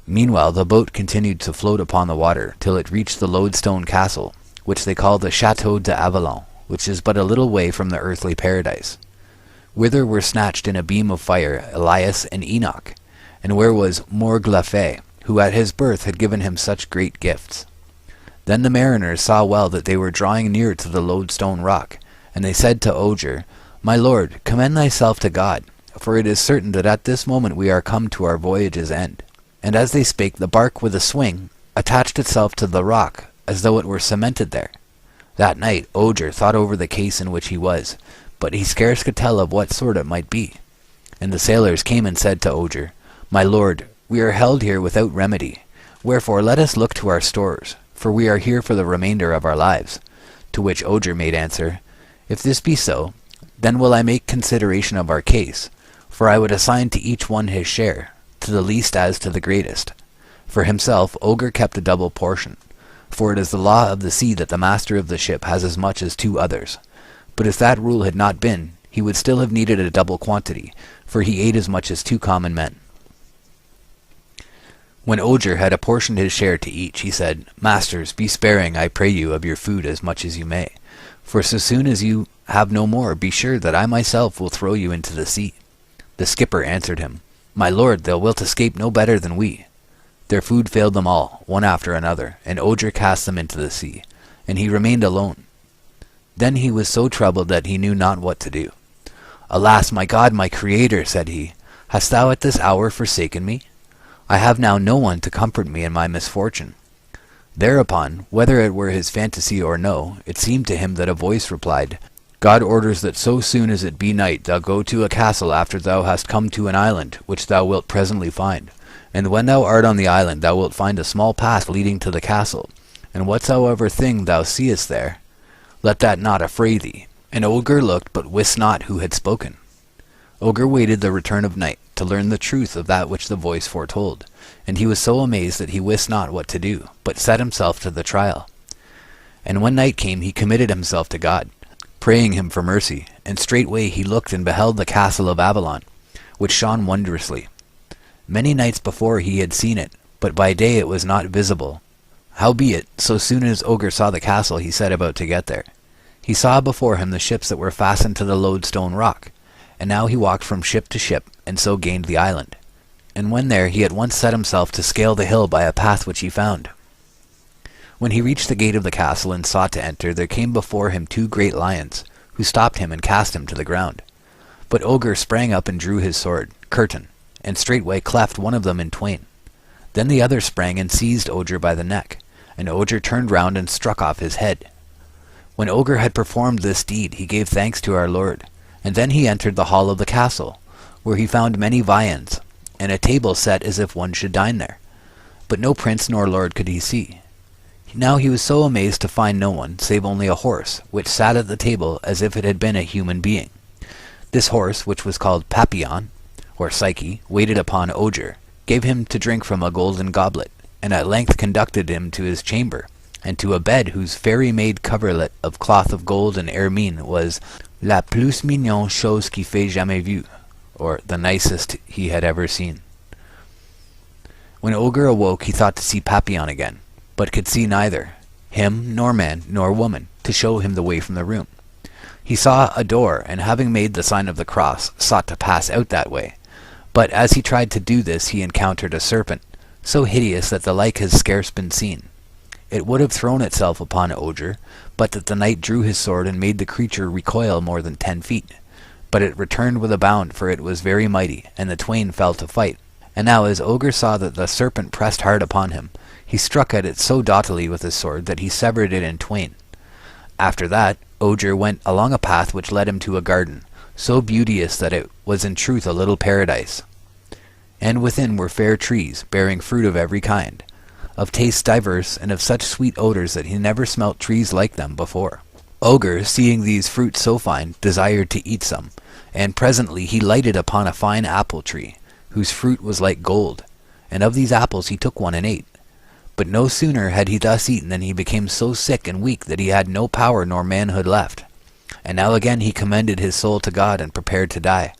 S2: Meanwhile the boat continued to float upon the water, till it reached the lodestone castle, which they call the Château d'Avalon, which is but a little way from the earthly paradise. Whither were snatched in a beam of fire Elias and Enoch, and where was Morglafé, who at his birth had given him such great gifts. Then the mariners saw well that they were drawing near to the lodestone rock, and they said to Oger, My lord, commend thyself to God, for it is certain that at this moment we are come to our voyage's end. And as they spake, the bark with a swing attached itself to the rock, as though it were cemented there. That night Oger thought over the case in which he was, but he scarce could tell of what sort it might be. And the sailors came and said to Oger, My lord, we are held here without remedy, wherefore let us look to our stores, for we are here for the remainder of our lives. To which Oger made answer, If this be so, then will I make consideration of our case, for I would assign to each one his share, to the least as to the greatest. For himself Oger kept a double portion, for it is the law of the sea that the master of the ship has as much as 2 others. But if that rule had not been, he would still have needed a double quantity, for he ate as much as 2 common men. When Oger had apportioned his share to each, he said, Masters, be sparing, I pray you, of your food as much as you may, for so soon as you have no more, be sure that I myself will throw you into the sea. The skipper answered him, My lord, thou wilt escape no better than we. Their food failed them all, one after another, and Oger cast them into the sea, and he remained alone. Then he was so troubled that he knew not what to do. Alas, my God, my Creator, said he, hast thou at this hour forsaken me? I have now no one to comfort me in my misfortune. Thereupon, whether it were his fantasy or no, it seemed to him that a voice replied, God orders that so soon as it be night thou go to a castle after thou hast come to an island, which thou wilt presently find. And when thou art on the island thou wilt find a small path leading to the castle, and whatsoever thing thou seest there, let that not affray thee. And Oger looked, but wist not who had spoken. Oger waited the return of night, to learn the truth of that which the voice foretold, and he was so amazed that he wist not what to do, but set himself to the trial. And when night came he committed himself to God, praying him for mercy, and straightway he looked and beheld the castle of Avalon, which shone wondrously. Many nights before he had seen it, but by day it was not visible. Howbeit, so soon as Ogre saw the castle, he set about to get there. He saw before him the ships that were fastened to the lodestone rock, and now he walked from ship to ship, and so gained the island. And when there, he at once set himself to scale the hill by a path which he found. When he reached the gate of the castle and sought to enter, there came before him 2 great lions, who stopped him and cast him to the ground. But Ogre sprang up and drew his sword, Curtain, and straightway cleft one of them in twain. Then the other sprang and seized Ogre by the neck, and Ogre turned round and struck off his head. When Ogre had performed this deed, he gave thanks to our Lord, and then he entered the hall of the castle, where he found many viands, and a table set as if one should dine there. But no prince nor lord could he see. Now he was so amazed to find no one, save only a horse, which sat at the table as if it had been a human being. This horse, which was called Papillon, or Psyche, waited upon Ogre, gave him to drink from a golden goblet, and at length conducted him to his chamber, and to a bed whose fairy-made coverlet of cloth of gold and ermine was la plus mignonne chose qu'il fait jamais vue, or the nicest he had ever seen. When Ogre awoke, he thought to see Papillon again, but could see neither him nor man nor woman to show him the way from the room. He saw a door, and having made the sign of the cross, sought to pass out that way. But as he tried to do this, he encountered a serpent, so hideous that the like has scarce been seen. It would have thrown itself upon Ogre, but that the knight drew his sword and made the creature recoil more than 10 feet. But it returned with a bound, for it was very mighty, and the twain fell to fight. And now as Ogre saw that the serpent pressed hard upon him, he struck at it so doughtily with his sword that he severed it in twain. After that, Ogre went along a path which led him to a garden, so beauteous that it was in truth a little paradise. And within were fair trees, bearing fruit of every kind, of tastes diverse, and of such sweet odours that he never smelt trees like them before. Ogre, seeing these fruits so fine, desired to eat some, and presently he lighted upon a fine apple tree, whose fruit was like gold, and of these apples he took one and ate. But no sooner had he thus eaten than he became so sick and weak that he had no power nor manhood left. And now again he commended his soul to God and prepared to die.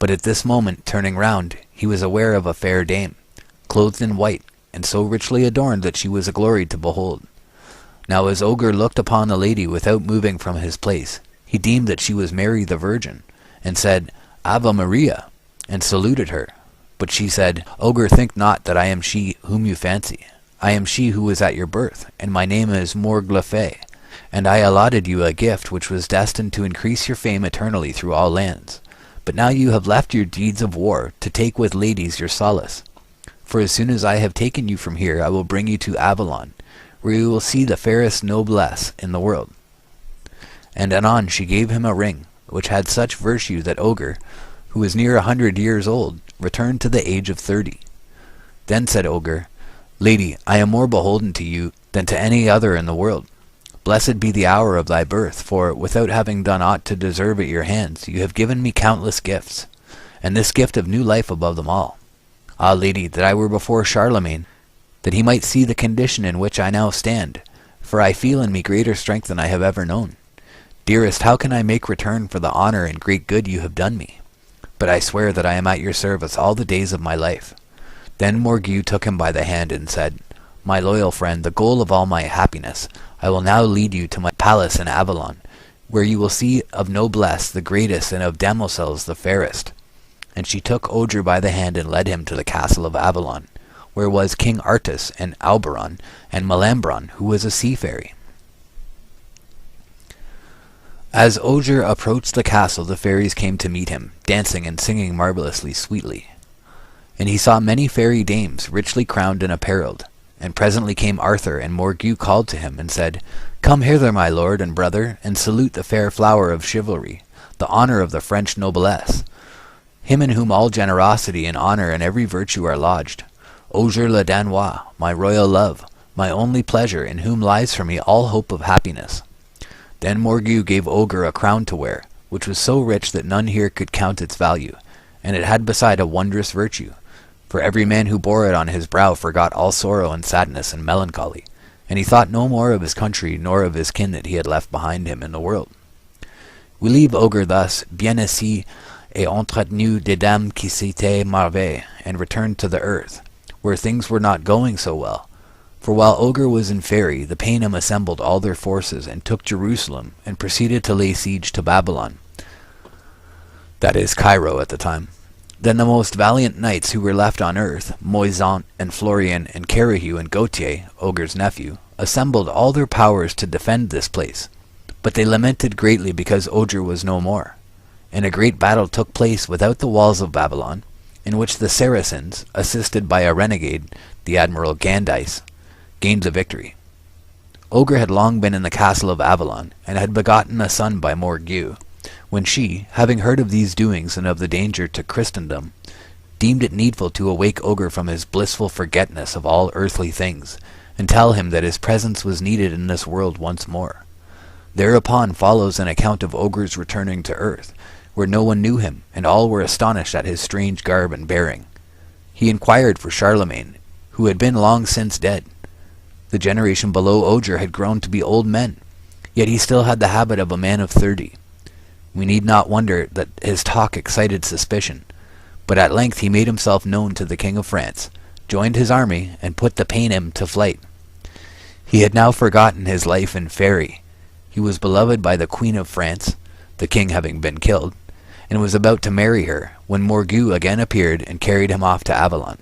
S2: But at this moment, turning round, he was aware of a fair dame, clothed in white, and so richly adorned that she was a glory to behold. Now as Ogre looked upon the lady without moving from his place, he deemed that she was Mary the Virgin, and said, Ave Maria, and saluted her. But she said, Ogre, think not that I am she whom you fancy. I am she who was at your birth, and my name is Morglefe, and I allotted you a gift which was destined to increase your fame eternally through all lands. But now you have left your deeds of war to take with ladies your solace. For as soon as I have taken you from here, I will bring you to Avalon, where you will see the fairest noblesse in the world. And anon she gave him a ring, which had such virtue that Ogre, who was near 100 years old, returned to the age of 30. Then said Ogre, Lady, I am more beholden to you than to any other in the world. Blessed be the hour of thy birth, for, without having done aught to deserve at your hands, you have given me countless gifts, and this gift of new life above them all. Ah, lady, that I were before Charlemagne, that he might see the condition in which I now stand, for I feel in me greater strength than I have ever known. Dearest, how can I make return for the honour and great good you have done me? But I swear that I am at your service all the days of my life. Then Morgue took him by the hand and said, My loyal friend, the goal of all my happiness, I will now lead you to my palace in Avalon, where you will see of noblesse the greatest and of demoiselles the fairest. And she took Ogre by the hand and led him to the castle of Avalon, where was King Artus and Alberon and Melambron, who was a sea-fairy. As Ogre approached the castle, the fairies came to meet him, dancing and singing marvellously sweetly. And he saw many fairy dames, richly crowned and apparelled. And presently came Arthur, and Morgue called to him, and said, Come hither, my lord and brother, and salute the fair flower of chivalry, the honour of the French noblesse, him in whom all generosity and honour and every virtue are lodged. Ogre le Danois, my royal love, my only pleasure, in whom lies for me all hope of happiness. Then Morgue gave Ogre a crown to wear, which was so rich that none here could count its value, and it had beside a wondrous virtue. For every man who bore it on his brow forgot all sorrow and sadness and melancholy, and he thought no more of his country nor of his kin that he had left behind him in the world. We leave Ogre thus, bien assis et entretenu des dames qui s'étaient marveillées, and return to the earth, where things were not going so well. For while Ogre was in Fairy, the Paynim assembled all their forces and took Jerusalem, and proceeded to lay siege to Babylon. That is Cairo at the time. Then the most valiant knights who were left on earth, Moisant and Florian and Carahue and Gautier, Ogre's nephew, assembled all their powers to defend this place. But they lamented greatly because Ogre was no more. And a great battle took place without the walls of Babylon, in which the Saracens, assisted by a renegade, the Admiral Gandice, gained the victory. Ogre had long been in the castle of Avalon, and had begotten a son by Morgue, when she, having heard of these doings and of the danger to Christendom, deemed it needful to awake Ogre from his blissful forgetness of all earthly things, and tell him that his presence was needed in this world once more. Thereupon follows an account of Ogre's returning to earth, where no one knew him, and all were astonished at his strange garb and bearing. He inquired for Charlemagne, who had been long since dead. The generation below Ogre had grown to be old men, yet he still had the habit of a man of 30. We need not wonder that his talk excited suspicion, but at length he made himself known to the King of France, joined his army, and put the Paynim to flight. He had now forgotten his life in Fairy. He was beloved by the Queen of France, the king having been killed, and was about to marry her, when Morgue again appeared and carried him off to Avalon.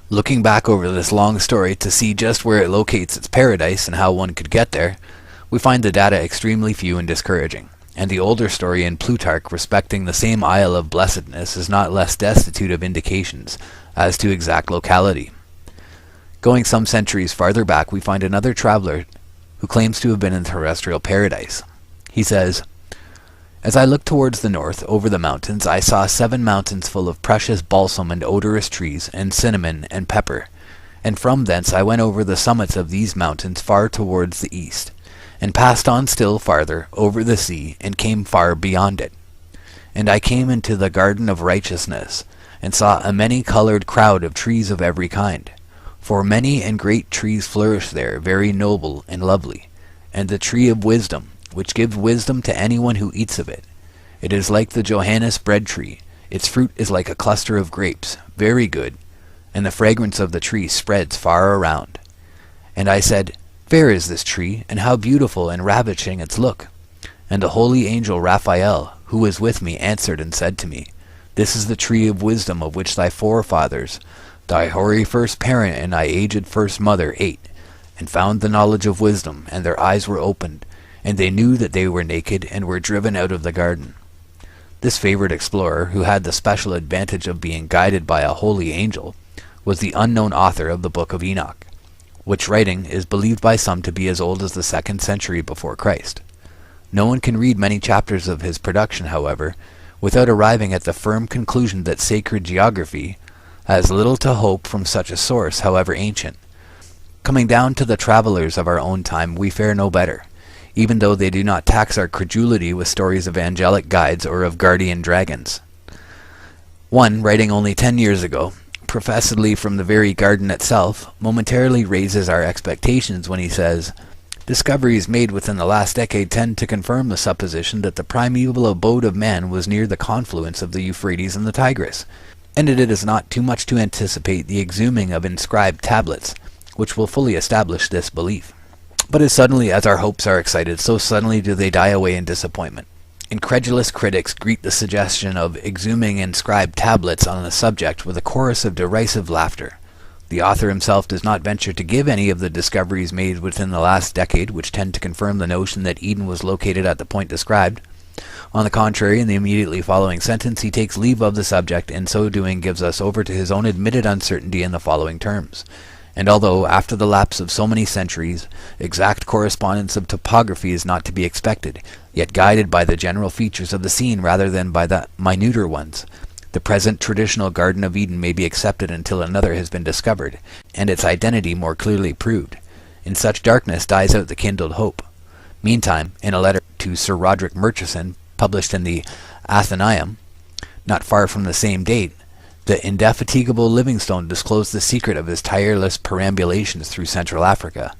S2: Looking back over this long story to see just where it locates its paradise and how one could get there, we find the data extremely few and discouraging, and the older story in Plutarch respecting the same Isle of Blessedness is not less destitute of indications as to exact locality. Going some centuries farther back, we find another traveler who claims to have been in terrestrial paradise. He says, "As I looked towards the north, over the mountains, I saw 7 mountains full of precious balsam and odorous trees, and cinnamon and pepper. And from thence I went over the summits of these mountains far towards the east, and passed on still farther, over the sea, and came far beyond it. And I came into the garden of righteousness, and saw a many-colored crowd of trees of every kind. For many and great trees flourish there, very noble and lovely. And the tree of wisdom, which gives wisdom to anyone who eats of it. It is like the Johannes bread tree. Its fruit is like a cluster of grapes, very good, and the fragrance of the tree spreads far around. And I said, Fair is this tree, and how beautiful and ravishing its look. And the holy angel Raphael, who was with me, answered and said to me, This is the tree of wisdom of which thy forefathers, thy hoary first parent and thy aged first mother ate, and found the knowledge of wisdom, and their eyes were opened, and they knew that they were naked, and were driven out of the garden." This favored explorer, who had the special advantage of being guided by a holy angel, was the unknown author of the Book of Enoch, which writing is believed by some to be as old as the 2nd century before Christ. No one can read many chapters of his production, however, without arriving at the firm conclusion that sacred geography has little to hope from such a source, however ancient. Coming down to the travelers of our own time, we fare no better, even though they do not tax our credulity with stories of angelic guides or of guardian dragons. One, writing only 10 years ago, professedly from the very garden itself, momentarily raises our expectations when he says, "Discoveries made within the last decade tend to confirm the supposition that the primeval abode of man was near the confluence of the Euphrates and the Tigris, and it is not too much to anticipate the exhuming of inscribed tablets, which will fully establish this belief." But as suddenly as our hopes are excited, so suddenly do they die away in disappointment. Incredulous critics greet the suggestion of exhuming inscribed tablets on the subject with a chorus of derisive laughter. The author himself does not venture to give any of the discoveries made within the last decade which tend to confirm the notion that Eden was located at the point described. On the contrary, in the immediately following sentence, he takes leave of the subject, and so doing gives us over to his own admitted uncertainty in the following terms. And although, after the lapse of so many centuries, exact correspondence of topography is not to be expected, yet guided by the general features of the scene rather than by the minuter ones, the present traditional Garden of Eden may be accepted until another has been discovered, and its identity more clearly proved. In such darkness dies out the kindled hope. Meantime, in a letter to Sir Roderick Murchison, published in the Athenaeum, not far from the same date, the indefatigable Livingstone disclosed the secret of his tireless perambulations through Central Africa.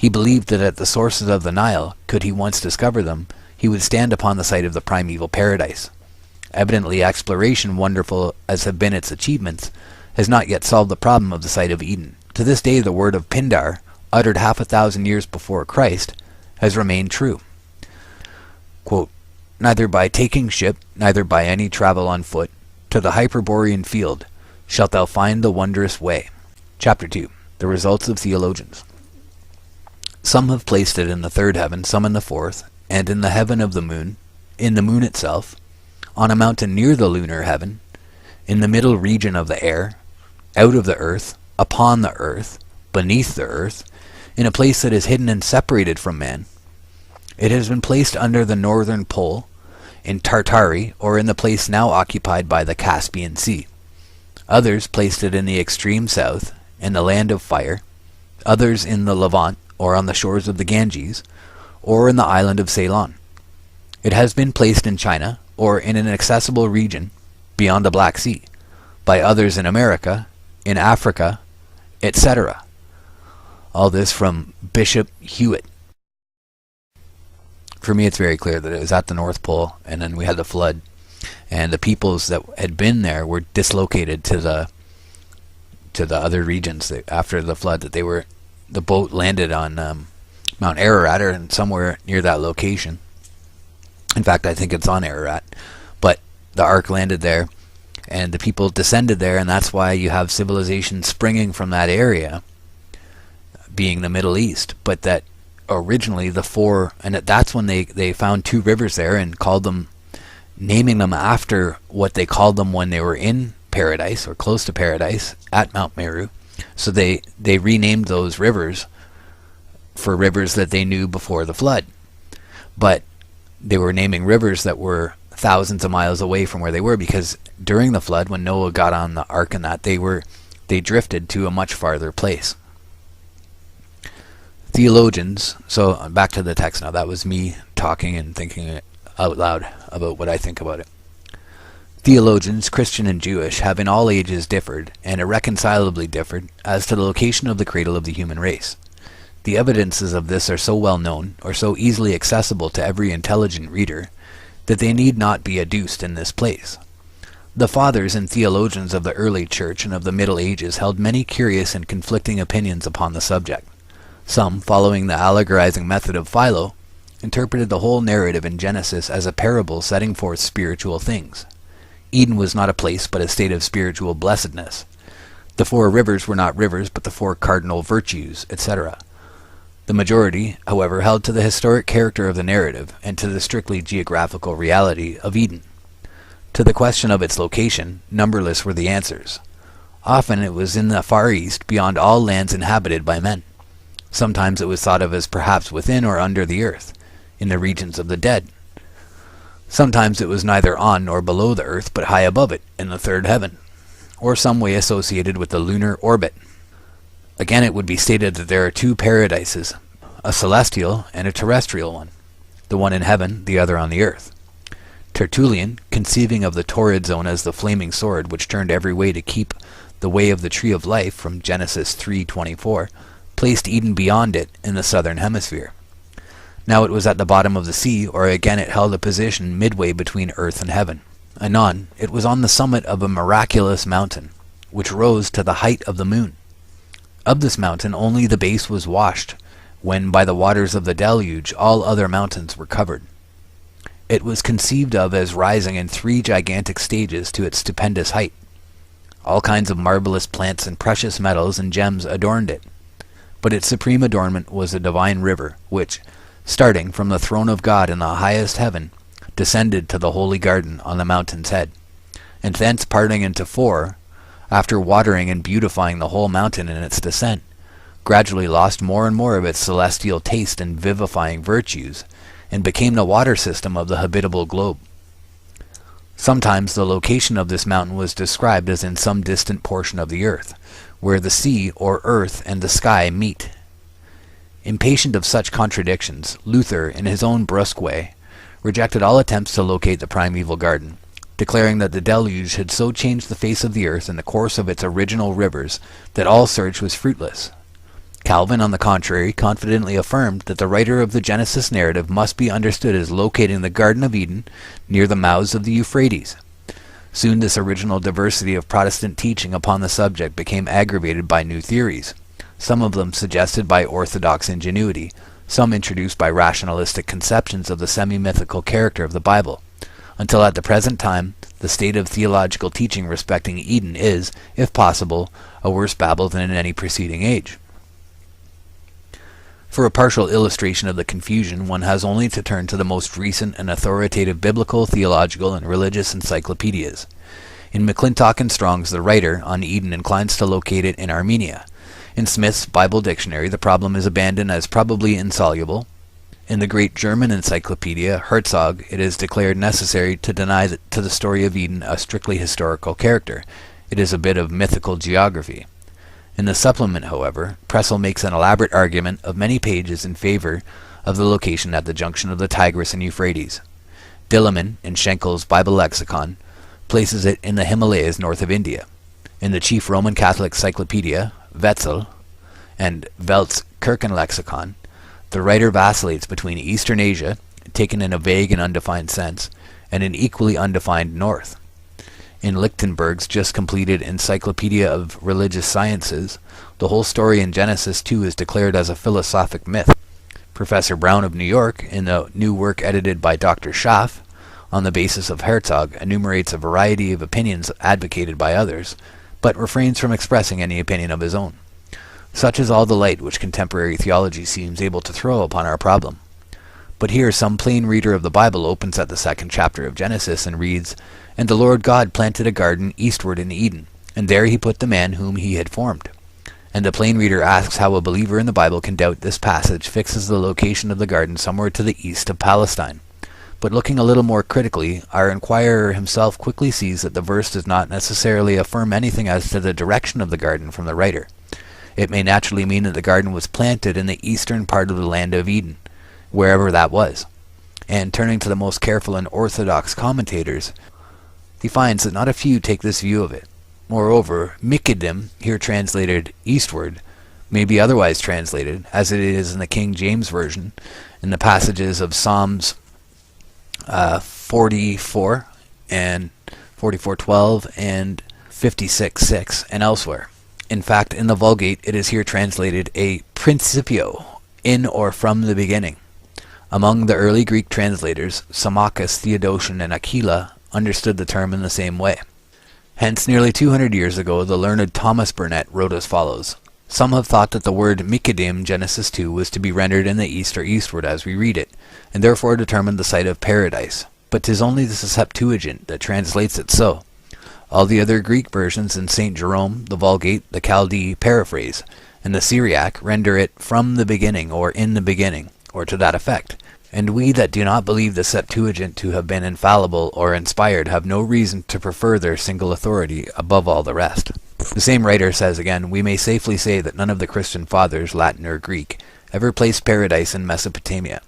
S2: He believed that at the sources of the Nile, could he once discover them, he would stand upon the site of the primeval paradise. Evidently, exploration, wonderful as have been its achievements, has not yet solved the problem of the site of Eden. To this day, the word of Pindar, uttered 500 years before Christ, has remained true. Quote, "Neither by taking ship, neither by any travel on foot, to the Hyperborean field, shalt thou find the wondrous way." Chapter 2. The results of theologians. Some have placed it in the third heaven, some in the fourth, and in the heaven of the moon, in the moon itself, on a mountain near the lunar heaven, in the middle region of the air, out of the earth, upon the earth, beneath the earth, in a place that is hidden and separated from man. It has been placed under the northern pole, in Tartary, or in the place now occupied by the Caspian Sea. Others placed it in the extreme south, in the land of fire, others in the Levant, or on the shores of the Ganges, or in the island of Ceylon. It has been placed in China, or in an accessible region beyond the Black Sea, by others in America, in Africa, etc. All this from Bishop Hewitt. For me, it's very clear that it was at the North Pole, and then we had the flood, and the peoples that had been there were dislocated to the other regions after the flood. That the boat landed on Mount Ararat, or somewhere near that location. In fact, I think it's on Ararat, but the ark landed there, and the people descended there, and that's why you have civilization springing from that area, being the Middle East. But that originally that's when they found two rivers there and called them, naming them after what they called them when they were in paradise or close to paradise at Mount Meru. So they renamed those rivers for rivers that they knew before the flood. But they were naming rivers that were thousands of miles away from where they were, because during the flood, when Noah got on the ark and that, they drifted to a much farther place. Theologians, so back to the text now. That was me talking and thinking out loud about what I think about it. Theologians, Christian and Jewish, have in all ages differed, and irreconcilably differed, as to the location of the cradle of the human race. The evidences of this are so well known, or so easily accessible to every intelligent reader, that they need not be adduced in this place. The fathers and theologians of the early church and of the Middle Ages held many curious and conflicting opinions upon the subject. Some, following the allegorizing method of Philo, interpreted the whole narrative in Genesis as a parable setting forth spiritual things. Eden was not a place, but a state of spiritual blessedness. The four rivers were not rivers, but the four cardinal virtues, etc. The majority, however, held to the historic character of the narrative, and to the strictly geographical reality of Eden. To the question of its location, numberless were the answers. Often it was in the Far East, beyond all lands inhabited by men. Sometimes it was thought of as perhaps within or under the earth, in the regions of the dead. Sometimes it was neither on nor below the earth, but high above it, in the third heaven, or some way associated with the lunar orbit. Again, it would be stated that there are two paradises, a celestial and a terrestrial one, the one in heaven, the other on the earth. Tertullian, conceiving of the torrid zone as the flaming sword which turned every way to keep the way of the tree of life from Genesis 3:24, placed Eden beyond it in the southern hemisphere. Now it was at the bottom of the sea, or again it held a position midway between earth and heaven. Anon, it was on the summit of a miraculous mountain, which rose to the height of the moon. Of this mountain only the base was washed, when by the waters of the deluge all other mountains were covered. It was conceived of as rising in 3 gigantic stages to its stupendous height. All kinds of marvelous plants and precious metals and gems adorned it. But its supreme adornment was a divine river, which, starting from the throne of God in the highest heaven, descended to the holy garden on the mountain's head, and thence parting into 4, after watering and beautifying the whole mountain in its descent, gradually lost more and more of its celestial taste and vivifying virtues, and became the water system of the habitable globe. Sometimes the location of this mountain was described as in some distant portion of the earth, where the sea or earth and the sky meet. Impatient of such contradictions, Luther, in his own brusque way, rejected all attempts to locate the primeval garden, declaring that the deluge had so changed the face of the earth and the course of its original rivers that all search was fruitless. Calvin, on the contrary, confidently affirmed that the writer of the Genesis narrative must be understood as locating the Garden of Eden near the mouths of the Euphrates. Soon this original diversity of Protestant teaching upon the subject became aggravated by new theories, some of them suggested by orthodox ingenuity, some introduced by rationalistic conceptions of the semi-mythical character of the Bible, until at the present time the state of theological teaching respecting Eden is, if possible, a worse babble than in any preceding age. For a partial illustration of the confusion, one has only to turn to the most recent and authoritative biblical, theological, and religious encyclopedias. In McClintock and Strong's The Writer on Eden inclines to locate it in Armenia. In Smith's Bible Dictionary, the problem is abandoned as probably insoluble. In the great German encyclopedia, Herzog, it is declared necessary to deny to the story of Eden a strictly historical character. It is a bit of mythical geography. In the supplement, however, Pressel makes an elaborate argument of many pages in favor of the location at the junction of the Tigris and Euphrates. Dilliman, in Schenkel's Bible Lexicon, places it in the Himalayas north of India. In the chief Roman Catholic cyclopedia, Wetzel, and Velt's Kirchenlexikon, the writer vacillates between Eastern Asia, taken in a vague and undefined sense, and an equally undefined north. In Lichtenberg's just completed Encyclopedia of Religious Sciences, the whole story in Genesis 2 is declared as a philosophic myth. Professor Brown of New York, in the new work edited by Dr. Schaff, on the basis of Herzog, enumerates a variety of opinions advocated by others, but refrains from expressing any opinion of his own. Such is all the light which contemporary theology seems able to throw upon our problem. But here some plain reader of the Bible opens at the second chapter of Genesis and reads, "And the Lord God planted a garden eastward in Eden, and there he put the man whom he had formed." And the plain reader asks how a believer in the Bible can doubt this passage fixes the location of the garden somewhere to the east of Palestine. But looking a little more critically, our inquirer himself quickly sees that the verse does not necessarily affirm anything as to the direction of the garden from the writer. It may naturally mean that the garden was planted in the eastern part of the land of Eden, wherever that was. And turning to the most careful and orthodox commentators, he finds that not a few take this view of it. Moreover, Mikkedim, here translated eastward, may be otherwise translated, as it is in the King James Version, in the passages of Psalms 44 and 44:12 and 56:6 and elsewhere. In fact, in the Vulgate, it is here translated a principio, in or from the beginning. Among the early Greek translators, Symmachus, Theodotion, and Aquila understood the term in the same way. Hence, nearly 200 years ago, the learned Thomas Burnet wrote as follows: "Some have thought that the word Mikkedim, Genesis 2, was to be rendered in the east or eastward as we read it, and therefore determined the site of paradise. But 'tis only the Septuagint that translates it so. All the other Greek versions in St. Jerome, the Vulgate, the Chaldee paraphrase, and the Syriac render it from the beginning or in the beginning, or to that effect. And we that do not believe the Septuagint to have been infallible or inspired have no reason to prefer their single authority above all the rest." The same writer says again, "We may safely say that none of the Christian fathers, Latin or Greek, ever placed paradise in Mesopotamia.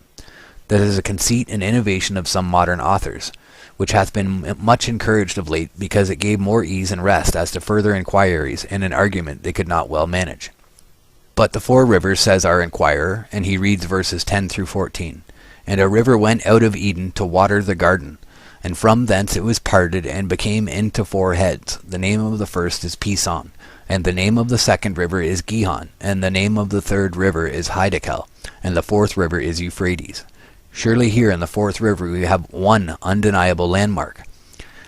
S2: That is a conceit and innovation of some modern authors, which hath been much encouraged of late, because it gave more ease and rest as to further inquiries and an argument they could not well manage. But the four rivers, says our inquirer, and he reads verses 10 through 14, "And a river went out of Eden to water the garden, and from thence it was parted and became into four heads. The name of the first is Pison, and the name of the second river is Gihon, and the name of the third river is Hiddekel, and the fourth river is Euphrates." Surely here in the fourth river we have one undeniable landmark.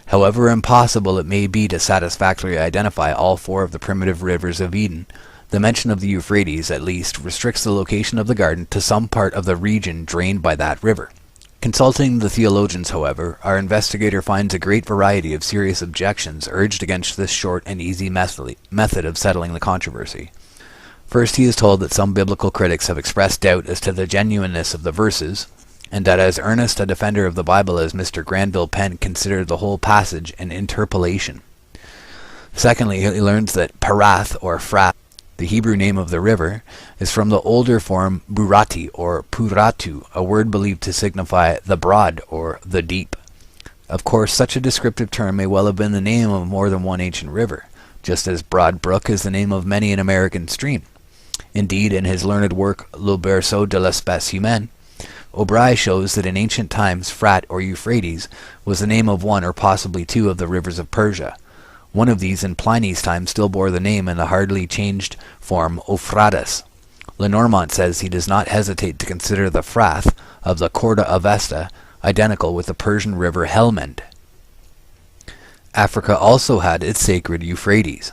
S2: However impossible it may be to satisfactorily identify all four of the primitive rivers of Eden, the mention of the Euphrates, at least, restricts the location of the garden to some part of the region drained by that river. Consulting the theologians, however, our investigator finds a great variety of serious objections urged against this short and easy method of settling the controversy. First, he is told that some biblical critics have expressed doubt as to the genuineness of the verses, and that as earnest a defender of the Bible as Mr. Granville Penn considered the whole passage an interpolation. Secondly, he learns that Parath, or Frat, the Hebrew name of the river, is from the older form Burati, or Puratu, a word believed to signify the broad, or the deep. Of course, such a descriptive term may well have been the name of more than one ancient river, just as Broad Brook is the name of many an American stream. Indeed, in his learned work Le Berceau de l'Espèce Humaine, O'Bry shows that in ancient times Frat or Euphrates was the name of one or possibly two of the rivers of Persia. One of these in Pliny's time still bore the name in the hardly changed form Euphrates. Lenormant says he does not hesitate to consider the Frath of the Corda Avesta identical with the Persian river Helmand. Africa also had its sacred Euphrates.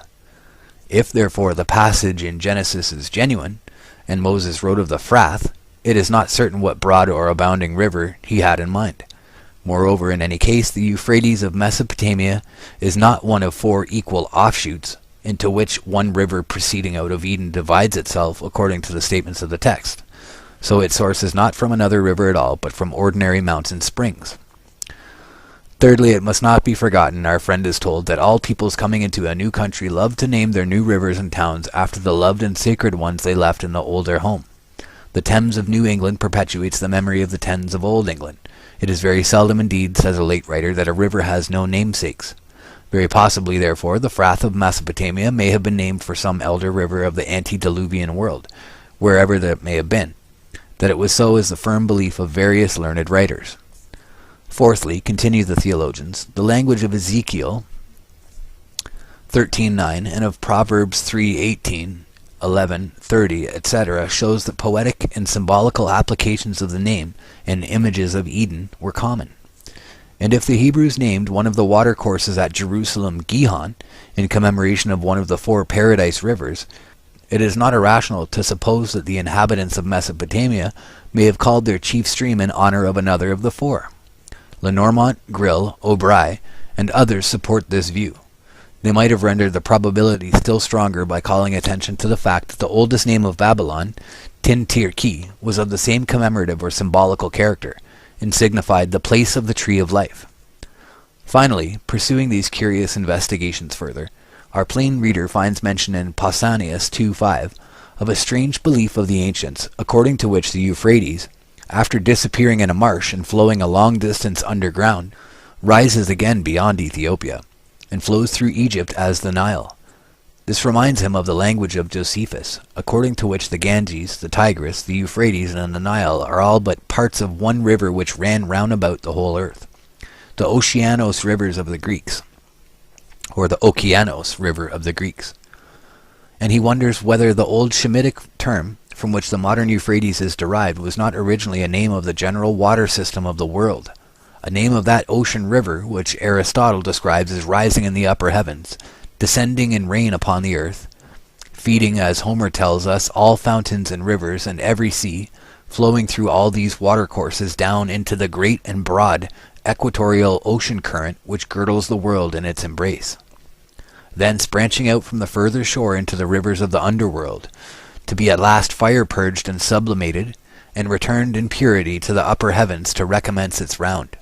S2: If therefore the passage in Genesis is genuine, and Moses wrote of the Frath, it is not certain what broad or abounding river he had in mind. Moreover, in any case, the Euphrates of Mesopotamia is not one of four equal offshoots, into which one river proceeding out of Eden divides itself according to the statements of the text. So its source is not from another river at all, but from ordinary mountain springs. Thirdly, it must not be forgotten, our friend is told, that all peoples coming into a new country love to name their new rivers and towns after the loved and sacred ones they left in the older home. The Thames of New England perpetuates the memory of the Thames of Old England. It is very seldom indeed, says a late writer, that a river has no namesakes. Very possibly, therefore, the Frath of Mesopotamia may have been named for some elder river of the antediluvian world, wherever that may have been. That it was so is the firm belief of various learned writers. Fourthly, continue the theologians, the language of Ezekiel 13:9 and of Proverbs 3:18, 11:30, etc. shows that poetic and symbolical applications of the name and images of Eden were common. And if the Hebrews named one of the watercourses at Jerusalem Gihon, in commemoration of one of the four paradise rivers, it is not irrational to suppose that the inhabitants of Mesopotamia may have called their chief stream in honor of another of the four. Lenormant, Grill, O'Bry, and others support this view. They might have rendered the probability still stronger by calling attention to the fact that the oldest name of Babylon, Tin-Tir-Ki, was of the same commemorative or symbolical character, and signified the place of the tree of life. Finally, pursuing these curious investigations further, our plain reader finds mention in Pausanias 2:5 of a strange belief of the ancients, according to which the Euphrates, after disappearing in a marsh and flowing a long distance underground, rises again beyond Ethiopia, and flows through Egypt as the Nile. This reminds him of the language of Josephus, according to which the Ganges, the Tigris, the Euphrates, and the Nile are all but parts of one river which ran round about the whole earth, the Oceanos rivers of the Greeks, or the Okeanos river of the Greeks. And he wonders whether the old Shemitic term, from which the modern Euphrates is derived, was not originally a name of the general water system of the world, a name of that ocean river which Aristotle describes as rising in the upper heavens, descending in rain upon the earth, feeding, as Homer tells us, all fountains and rivers and every sea, flowing through all these watercourses down into the great and broad equatorial ocean current which girdles the world in its embrace. Thence branching out from the further shore into the rivers of the underworld, to be at last fire-purged and sublimated, and returned in purity to the upper heavens to recommence its round.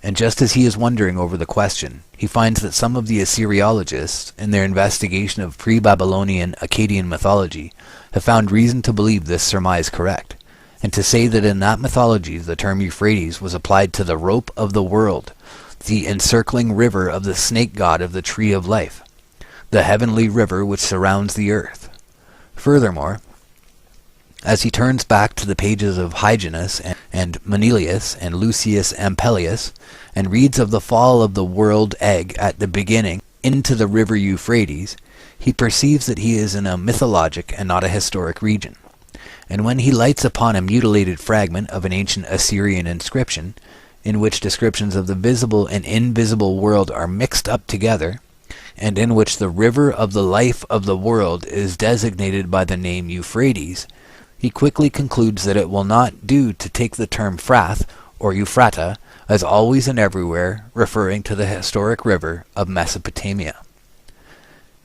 S2: And just as he is wondering over the question, he finds that some of the Assyriologists, in their investigation of pre-Babylonian Akkadian mythology, have found reason to believe this surmise correct, and to say that in that mythology the term Euphrates was applied to the rope of the world, the encircling river of the snake god of the tree of life, the heavenly river which surrounds the earth. Furthermore, as he turns back to the pages of Hyginus and Manilius and Lucius Ampelius, and reads of the fall of the world egg at the beginning into the river Euphrates, he perceives that he is in a mythologic and not a historic region. And when he lights upon a mutilated fragment of an ancient Assyrian inscription, in which descriptions of the visible and invisible world are mixed up together, and in which the river of the life of the world is designated by the name Euphrates, he quickly concludes that it will not do to take the term Frath or Euphrata as always and everywhere referring to the historic river of Mesopotamia.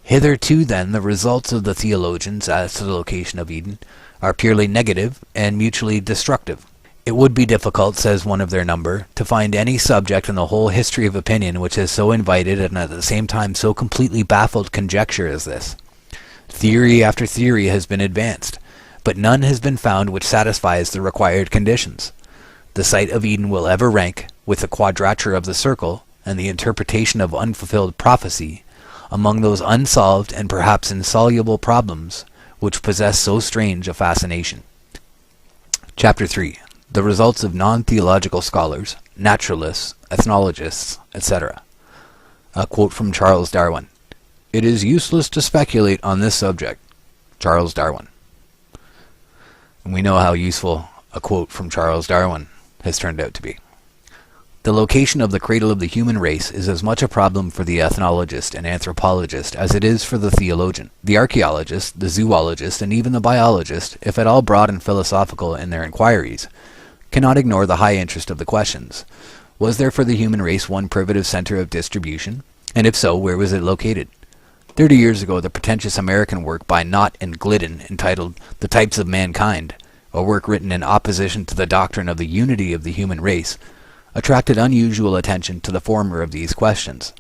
S2: Hitherto, then, the results of the theologians as to the location of Eden are purely negative and mutually destructive. It would be difficult, says one of their number, to find any subject in the whole history of opinion which has so invited and at the same time so completely baffled conjecture as this. Theory after theory has been advanced, but none has been found which satisfies the required conditions. The site of Eden will ever rank, with the quadrature of the circle and the interpretation of unfulfilled prophecy, among those unsolved and perhaps insoluble problems which possess so strange a fascination. Chapter 3. The results of non-theological scholars, naturalists, ethnologists, etc. A quote from Charles Darwin. "It is useless to speculate on this subject." Charles Darwin. And we know how useful a quote from Charles Darwin has turned out to be. The location of the cradle of the human race is as much a problem for the ethnologist and anthropologist as it is for the theologian. The archaeologist, the zoologist, and even the biologist, if at all broad and philosophical in their inquiries, cannot ignore the high interest of the questions. Was there for the human race one primitive center of distribution? And if so, where was it located? 30 years ago, the pretentious American work by Knott and Glidden, entitled The Types of Mankind, a work written in opposition to the doctrine of the unity of the human race, attracted unusual attention to the former of these questions.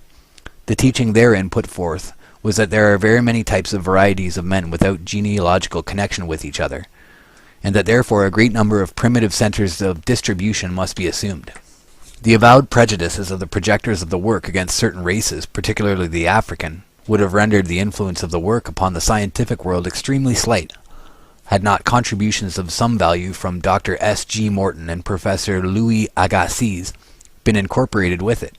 S2: The teaching therein put forth was that there are very many types of varieties of men without genealogical connection with each other, and that therefore a great number of primitive centers of distribution must be assumed. The avowed prejudices of the projectors of the work against certain races, particularly the African, would have rendered the influence of the work upon the scientific world extremely slight, had not contributions of some value from Dr. S. G. Morton and Professor Louis Agassiz been incorporated with it.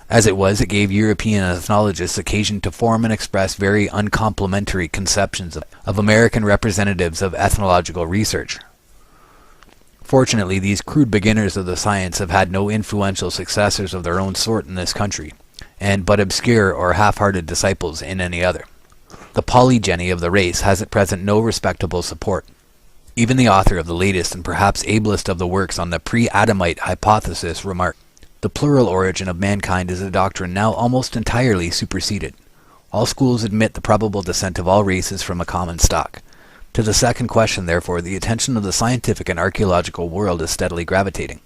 S2: As it was, it gave European ethnologists occasion to form and express very uncomplimentary conceptions of American representatives of ethnological research. Fortunately, these crude beginners of the science have had no influential successors of their own sort in this country, and but obscure or half-hearted disciples in any other. The polygeny of the race has at present no respectable support. Even the author of the latest and perhaps ablest of the works on the pre-Adamite hypothesis remarked, "The plural origin of mankind is a doctrine now almost entirely superseded. All schools admit the probable descent of all races from a common stock. To the second question, therefore, the attention of the scientific and archaeological world is steadily gravitating.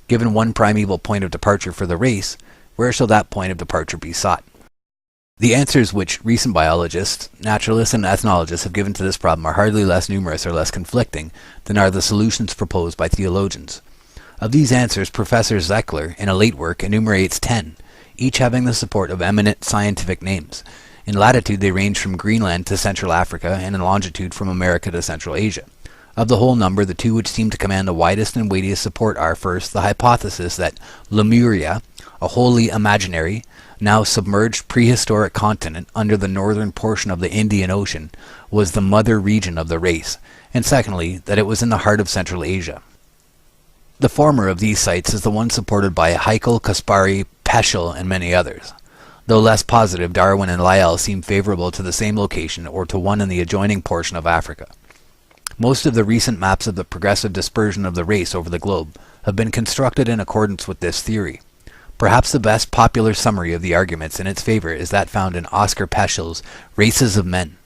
S2: Given one primeval point of departure for the race, where shall that point of departure be sought?" The answers which recent biologists, naturalists, and ethnologists have given to this problem are hardly less numerous or less conflicting than are the solutions proposed by theologians. Of these answers, Professor Zechler, in a late work, enumerates 10, each having the support of eminent scientific names. In latitude they range from Greenland to Central Africa, and in longitude from America to Central Asia. Of the whole number, the two which seem to command the widest and weightiest support are, first, the hypothesis that Lemuria, a wholly imaginary, now submerged prehistoric continent under the northern portion of the Indian Ocean, was the mother region of the race, and secondly, that it was in the heart of Central Asia. The former of these sites is the one supported by Haeckel, Kaspari, Peschel, and many others. Though less positive, Darwin and Lyell seem favorable to the same location or to one in the adjoining portion of Africa. Most of the recent maps of the progressive dispersion of the race over the globe have been constructed in accordance with this theory. Perhaps the best popular summary of the arguments in its favor is that found in Oscar Peschel's Races of Men.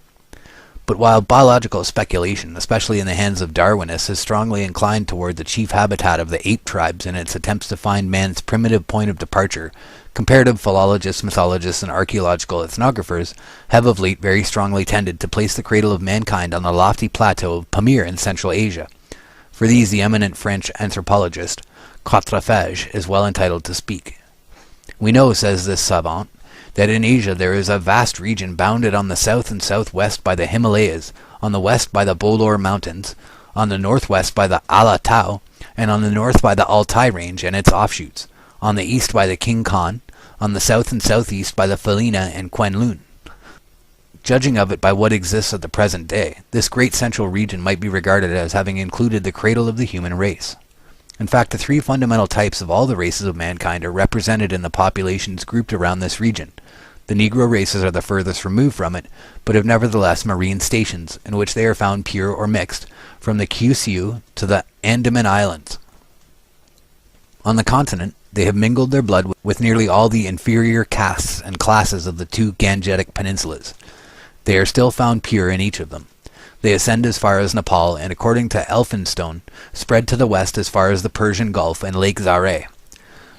S2: But while biological speculation, especially in the hands of Darwinists, is strongly inclined toward the chief habitat of the ape tribes in its attempts to find man's primitive point of departure, comparative philologists, mythologists, and archaeological ethnographers have of late very strongly tended to place the cradle of mankind on the lofty plateau of Pamir in Central Asia. For these the eminent French anthropologist, Quatrefages, is well entitled to speak. "We know," says this savant, "that in Asia there is a vast region bounded on the south and southwest by the Himalayas, on the west by the Bolor Mountains, on the northwest by the Alatau, and on the north by the Altai Range and its offshoots, on the east by the King Khan, on the south and southeast by the Felina and Kwenlun. Judging of it by what exists at the present day, this great central region might be regarded as having included the cradle of the human race. In fact, the three fundamental types of all the races of mankind are represented in the populations grouped around this region. The Negro races are the furthest removed from it, but have nevertheless marine stations, in which they are found pure or mixed, from the Kyushu to the Andaman Islands. On the continent, they have mingled their blood with nearly all the inferior castes and classes of the two Gangetic peninsulas. They are still found pure in each of them. They ascend as far as Nepal, and according to Elphinstone, spread to the west as far as the Persian Gulf and Lake Zare.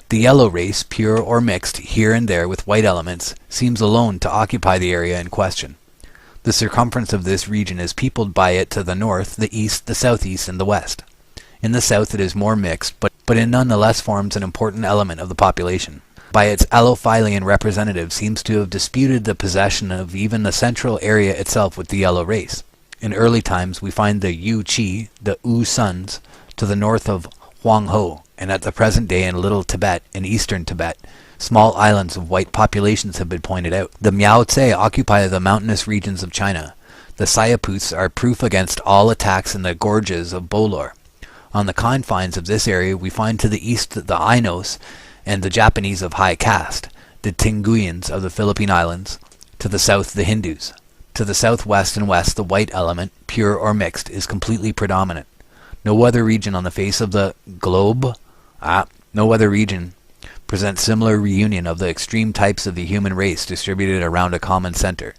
S2: The yellow race, pure or mixed here and there with white elements, seems alone to occupy the area in question. The circumference of this region is peopled by it to the north, the east, the southeast, and the west. In the south it is more mixed, but it none the less forms an important element of the population. By its allophilian representative seems to have disputed the possession of even the central area itself with the yellow race. In early times, we find the Yu Qi, the Wu sons, to the north of Huangho, and at the present day in Little Tibet, in eastern Tibet, small islands of white populations have been pointed out. The Miao Tse occupy the mountainous regions of China. The Sayapus are proof against all attacks in the gorges of Bolor. On the confines of this area, we find to the east the Ainos and the Japanese of high caste, the Tinguyans of the Philippine Islands, to the south the Hindus. To the southwest and west, the white element, pure or mixed, is completely predominant. No other region on the face of the globe, presents similar reunion of the extreme types of the human race distributed around a common center.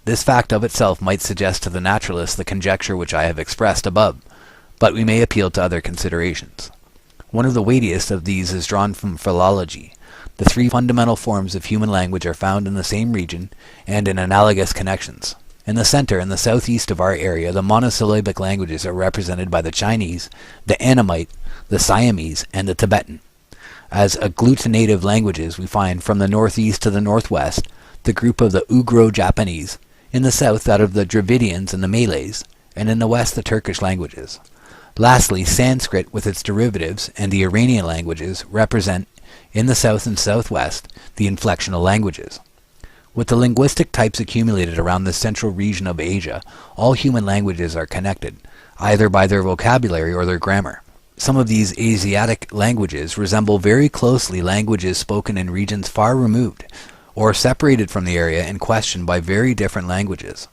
S2: This fact of itself might suggest to the naturalist the conjecture which I have expressed above, but we may appeal to other considerations. One of the weightiest of these is drawn from philology. The three fundamental forms of human language are found in the same region and in analogous connections. In the center and the southeast of our area, the monosyllabic languages are represented by the Chinese, the Annamite, the Siamese, and the Tibetan. As agglutinative languages, we find from the northeast to the northwest the group of the Ugro-Japanese, in the south that of the Dravidians and the Malays, and in the west the Turkish languages. Lastly, Sanskrit with its derivatives and the Iranian languages represent, in the south and southwest, the inflectional languages. With the linguistic types accumulated around the central region of Asia, all human languages are connected, either by their vocabulary or their grammar. Some of these Asiatic languages resemble very closely languages spoken in regions far removed, or separated from the area in question by very different languages.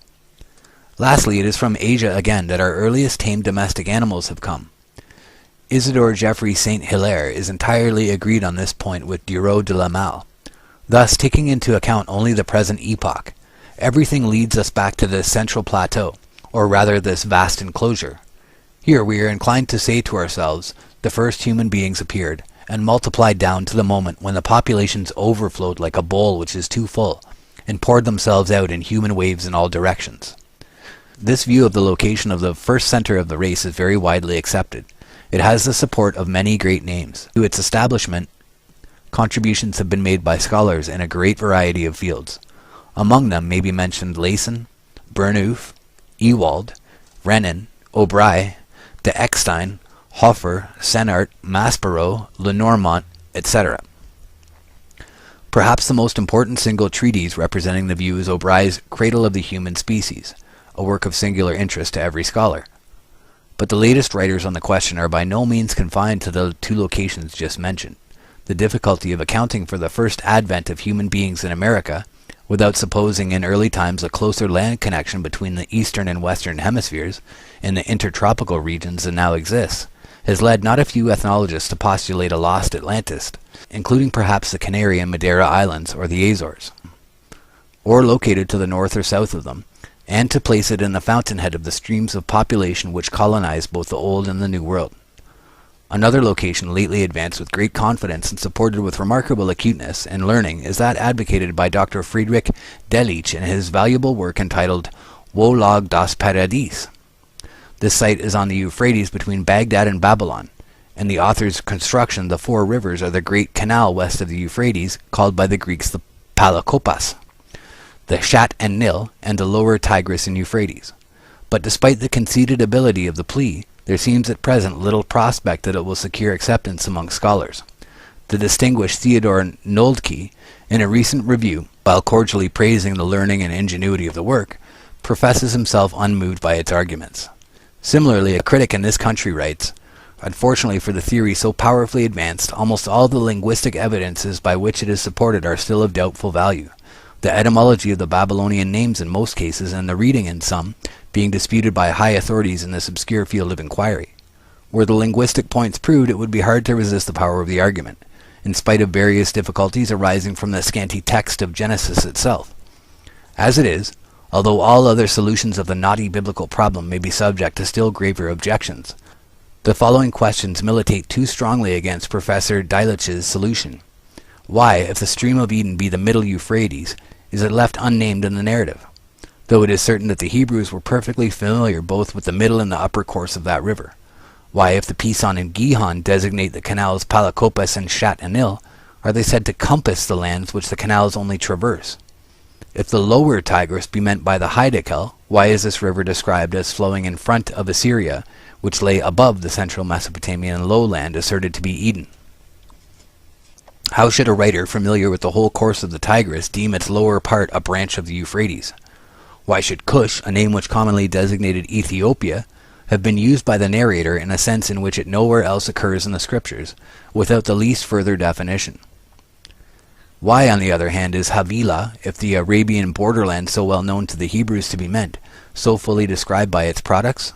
S2: Lastly, it is from Asia again that our earliest tame domestic animals have come. Isidore Geoffroy St. Hilaire is entirely agreed on this point with Dureau de la Malle. Thus, taking into account only the present epoch, everything leads us back to this central plateau, or rather this vast enclosure. Here we are inclined to say to ourselves, the first human beings appeared, and multiplied down to the moment when the populations overflowed like a bowl which is too full, and poured themselves out in human waves in all directions. This view of the location of the first center of the race is very widely accepted. It has the support of many great names. To its establishment, contributions have been made by scholars in a great variety of fields. Among them may be mentioned Layson, Burnouf, Ewald, Renan, O'Bry, de Eckstein, Hofer, Senart, Maspero, Lenormant, etc. Perhaps the most important single treatise representing the view is O'Bry's Cradle of the Human Species, a work of singular interest to every scholar. But the latest writers on the question are by no means confined to the two locations just mentioned. The difficulty of accounting for the first advent of human beings in America, without supposing in early times a closer land connection between the eastern and western hemispheres and the intertropical regions that now exist, has led not a few ethnologists to postulate a lost Atlantis, including perhaps the Canary and Madeira Islands or the Azores, or located to the north or south of them, and to place it in the fountainhead of the streams of population which colonized both the Old and the New World. Another location lately advanced with great confidence and supported with remarkable acuteness and learning is that advocated by Dr. Friedrich Delitzsch in his valuable work entitled Wohllage das Paradies. This site is on the Euphrates between Baghdad and Babylon, and the author's construction, the four rivers, are the great canal west of the Euphrates, called by the Greeks the Palakopas, the Shat and Nil, and the lower Tigris and Euphrates. But despite the conceded ability of the plea, there seems at present little prospect that it will secure acceptance among scholars. The distinguished Theodore Noldke, in a recent review, while cordially praising the learning and ingenuity of the work, professes himself unmoved by its arguments. Similarly, a critic in this country writes, "Unfortunately for the theory so powerfully advanced, almost all the linguistic evidences by which it is supported are still of doubtful value. The etymology of the Babylonian names in most cases, and the reading in some, being disputed by high authorities in this obscure field of inquiry. Were the linguistic points proved, it would be hard to resist the power of the argument, in spite of various difficulties arising from the scanty text of Genesis itself. As it is, although all other solutions of the knotty biblical problem may be subject to still graver objections, the following questions militate too strongly against Professor Delitzsch's solution. Why, if the stream of Eden be the middle Euphrates, is it left unnamed in the narrative? Though it is certain that the Hebrews were perfectly familiar both with the middle and the upper course of that river. Why, if the Pison and Gihon designate the canals Palakopas and Shat and Nil, are they said to compass the lands which the canals only traverse? If the lower Tigris be meant by the Hiddekel, why is this river described as flowing in front of Assyria, which lay above the central Mesopotamian lowland asserted to be Eden? How should a writer familiar with the whole course of the Tigris deem its lower part a branch of the Euphrates? Why should Cush, a name which commonly designated Ethiopia, have been used by the narrator in a sense in which it nowhere else occurs in the scriptures, without the least further definition? Why, on the other hand, is Havilah, if the Arabian borderland so well known to the Hebrews to be meant, so fully described by its products?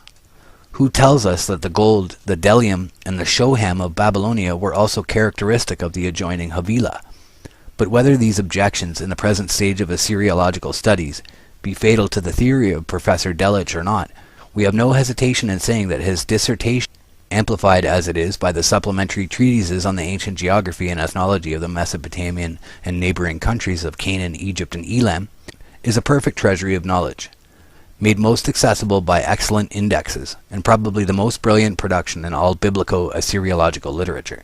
S2: Who tells us that the gold, the bdellium, and the shoham of Babylonia were also characteristic of the adjoining Havilah? But whether these objections, in the present stage of Assyriological studies, be fatal to the theory of Professor Delitzsch or not, we have no hesitation in saying that his dissertation, amplified as it is by the supplementary treatises on the ancient geography and ethnology of the Mesopotamian and neighboring countries of Canaan, Egypt, and Elam, is a perfect treasury of knowledge, made most accessible by excellent indexes, and probably the most brilliant production in all biblico-Assyriological literature.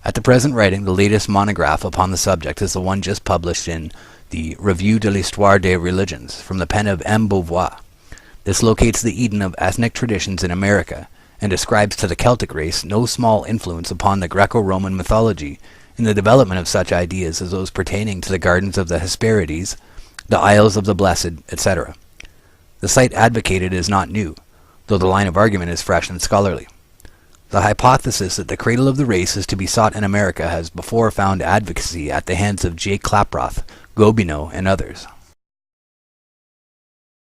S2: At the present writing, the latest monograph upon the subject is the one just published in the Revue de l'Histoire des Religions, from the pen of M. Beauvoir. This locates the Eden of ethnic traditions in America, and ascribes to the Celtic race no small influence upon the Greco-Roman mythology in the development of such ideas as those pertaining to the gardens of the Hesperides, the Isles of the Blessed, etc. The site advocated is not new, though the line of argument is fresh and scholarly. The hypothesis that the cradle of the race is to be sought in America has before found advocacy at the hands of J. Klaproth, Gobineau, and others.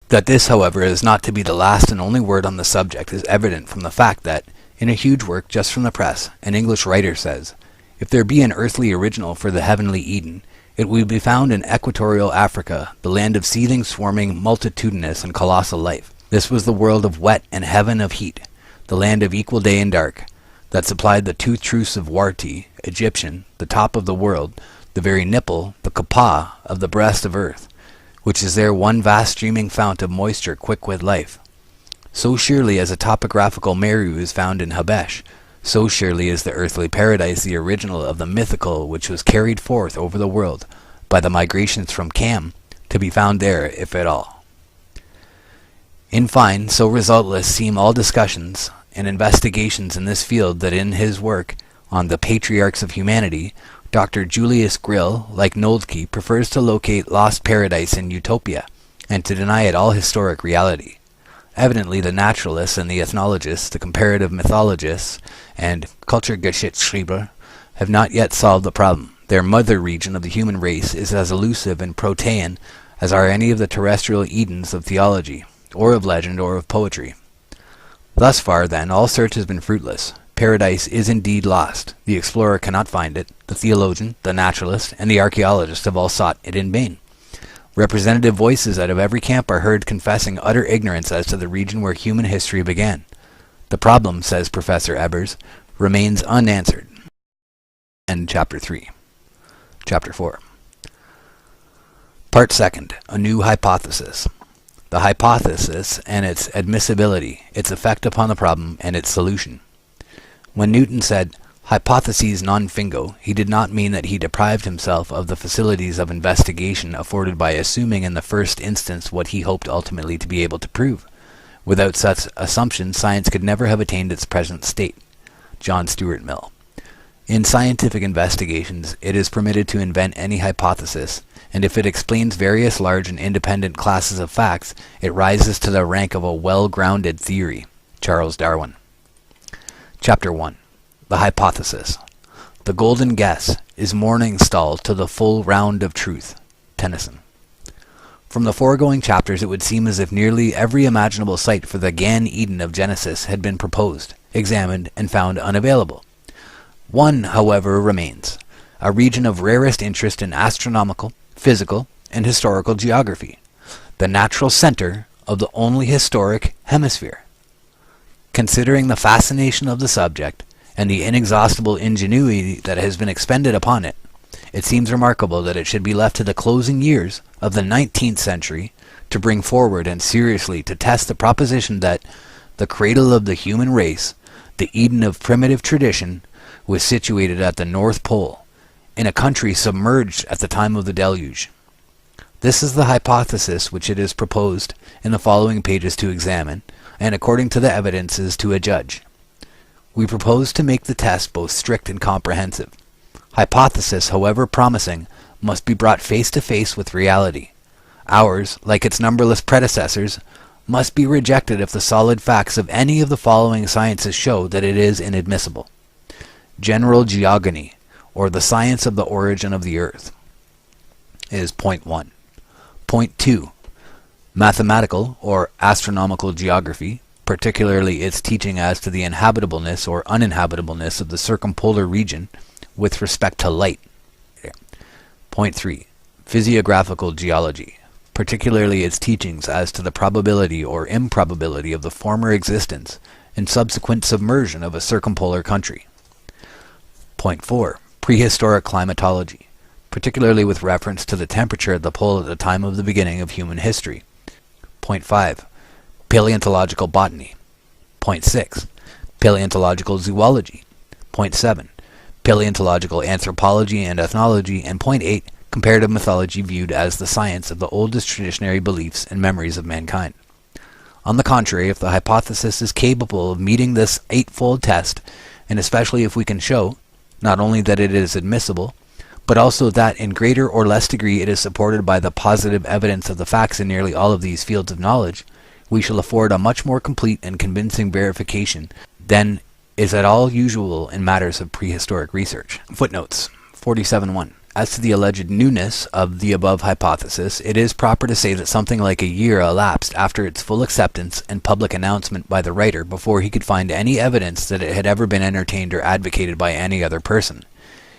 S2: That this, however, is not to be the last and only word on the subject is evident from the fact that, in a huge work just from the press, an English writer says, "If there be an earthly original for the heavenly Eden, it will be found in equatorial Africa, the land of seething, swarming, multitudinous, and colossal life. This was the world of wet and heaven of heat, the land of equal day and dark, that supplied the two truths of Warti, Egyptian, the top of the world, the very nipple, the kapah, of the breast of earth, which is there one vast streaming fount of moisture quick with life. So surely as a topographical Meru is found in Habesh, so surely is the earthly paradise the original of the mythical which was carried forth over the world by the migrations from Cam, to be found there, if at all." In fine, so resultless seem all discussions and investigations in this field that in his work on the Patriarchs of Humanity, Dr. Julius Grill, like Noldke, prefers to locate lost paradise in utopia, and to deny it all historic reality. Evidently the naturalists and the ethnologists, the comparative mythologists, and Kulturgeschichtschreiber have not yet solved the problem. Their mother region of the human race is as elusive and protean as are any of the terrestrial Edens of theology, or of legend, or of poetry. Thus far, then, all search has been fruitless. Paradise is indeed lost. The explorer cannot find it. The theologian, the naturalist, and the archaeologist have all sought it in vain. Representative voices out of every camp are heard confessing utter ignorance as to the region where human history began. The problem, says Professor Ebers, remains unanswered. End chapter 3. Chapter 4. Part 2. A new hypothesis. The hypothesis and its admissibility, its effect upon the problem, and its solution. When Newton said, hypotheses non fingo, he did not mean that he deprived himself of the facilities of investigation afforded by assuming in the first instance what he hoped ultimately to be able to prove. Without such assumption, science could never have attained its present state. John Stuart Mill. In scientific investigations, it is permitted to invent any hypothesis, and if it explains various large and independent classes of facts, it rises to the rank of a well-grounded theory. Charles Darwin. Chapter 1. The Hypothesis. The golden guess is morning stall to the full round of truth. Tennyson. From the foregoing chapters it would seem as if nearly every imaginable site for the Gan Eden of Genesis had been proposed, examined, and found unavailable. One, however, remains, a region of rarest interest in astronomical, physical, and historical geography, the natural center of the only historic hemisphere. Considering the fascination of the subject, and the inexhaustible ingenuity that has been expended upon it, it seems remarkable that it should be left to the closing years of the 19th century to bring forward and seriously to test the proposition that the cradle of the human race, the Eden of primitive tradition, was situated at the North Pole, in a country submerged at the time of the deluge. This is the hypothesis which it is proposed in the following pages to examine, and according to the evidences to adjudge. We propose to make the test both strict and comprehensive. Hypothesis, however promising, must be brought face to face with reality. Ours, like its numberless predecessors, must be rejected if the solid facts of any of the following sciences show that it is inadmissible. General geogony, or the science of the origin of the earth, is point 1. Point 2. Mathematical or astronomical geography, particularly its teaching as to the inhabitableness or uninhabitableness of the circumpolar region with respect to light. Point 3. Physiographical geology, particularly its teachings as to the probability or improbability of the former existence and subsequent submersion of a circumpolar country. Point 4. Prehistoric climatology, particularly with reference to the temperature at the pole at the time of the beginning of human history. Point 5. Paleontological botany. Point 6. Paleontological zoology. Point 7. Paleontological anthropology and ethnology. And point 8. Comparative mythology viewed as the science of the oldest traditionary beliefs and memories of mankind. On the contrary, if the hypothesis is capable of meeting this eightfold test, and especially if we can show, not only that it is admissible, but also that in greater or less degree it is supported by the positive evidence of the facts in nearly all of these fields of knowledge, we shall afford a much more complete and convincing verification than is at all usual in matters of prehistoric research. Footnotes 47.1. As to the alleged newness of the above hypothesis, it is proper to say that something like a year elapsed after its full acceptance and public announcement by the writer before he could find any evidence that it had ever been entertained or advocated by any other person.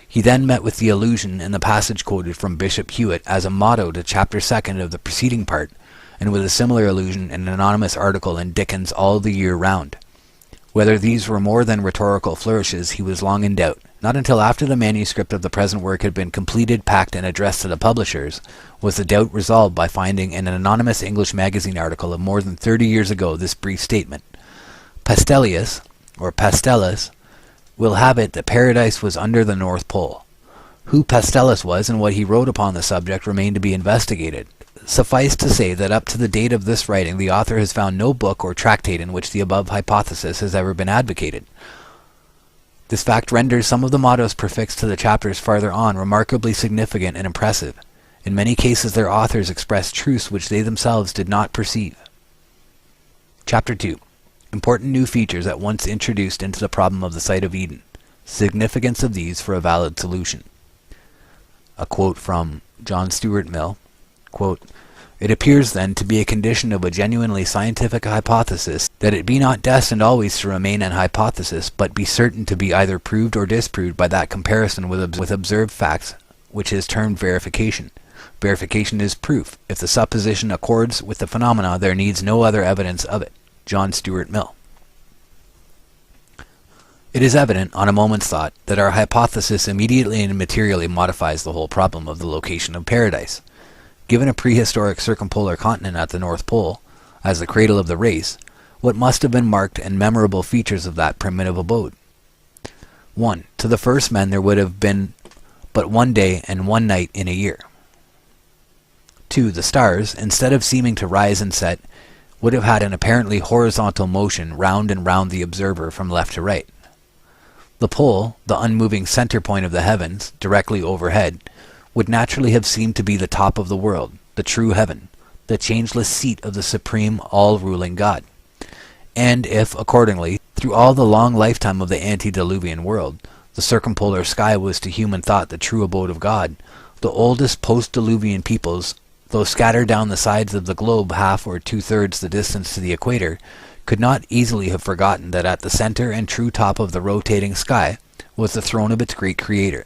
S2: He then met with the allusion in the passage quoted from Bishop Hewitt as a motto to chapter 2 of the preceding part, and with a similar allusion in an anonymous article in Dickens' All the Year Round. Whether these were more than rhetorical flourishes he was long in doubt. Not until after the manuscript of the present work had been completed, packed, and addressed to the publishers, was the doubt resolved by finding in an anonymous English magazine article of more than 30 years ago this brief statement: Pastelius, or Pastellus, will have it that paradise was under the North Pole. Who Pastellus was and what he wrote upon the subject remain to be investigated. Suffice to say that up to the date of this writing the author has found no book or tractate in which the above hypothesis has ever been advocated. This fact renders some of the mottos prefixed to the chapters farther on remarkably significant and impressive. In many cases their authors express truths which they themselves did not perceive. Chapter 2. Important new features at once introduced into the problem of the site of Eden. Significance of these for a valid solution. A quote from John Stuart Mill. Quote, "It appears then to be a condition of a genuinely scientific hypothesis that it be not destined always to remain an hypothesis, but be certain to be either proved or disproved by that comparison with observed facts which is termed verification. Verification is proof. If the supposition accords with the phenomena, there needs no other evidence of it." John Stuart Mill. It is evident, on a moment's thought, that our hypothesis immediately and materially modifies the whole problem of the location of paradise. Given a prehistoric circumpolar continent at the North Pole, as the cradle of the race, what must have been marked and memorable features of that primitive abode? 1. To the first men there would have been but one day and one night in a year. 2. The stars, instead of seeming to rise and set, would have had an apparently horizontal motion round and round the observer from left to right. The pole, the unmoving center point of the heavens, directly overhead, would naturally have seemed to be the top of the world, the true heaven, the changeless seat of the supreme, all-ruling God. And if, accordingly, through all the long lifetime of the antediluvian world, the circumpolar sky was to human thought the true abode of God, the oldest post-diluvian peoples, though scattered down the sides of the globe half or two-thirds the distance to the equator, could not easily have forgotten that at the center and true top of the rotating sky was the throne of its great Creator,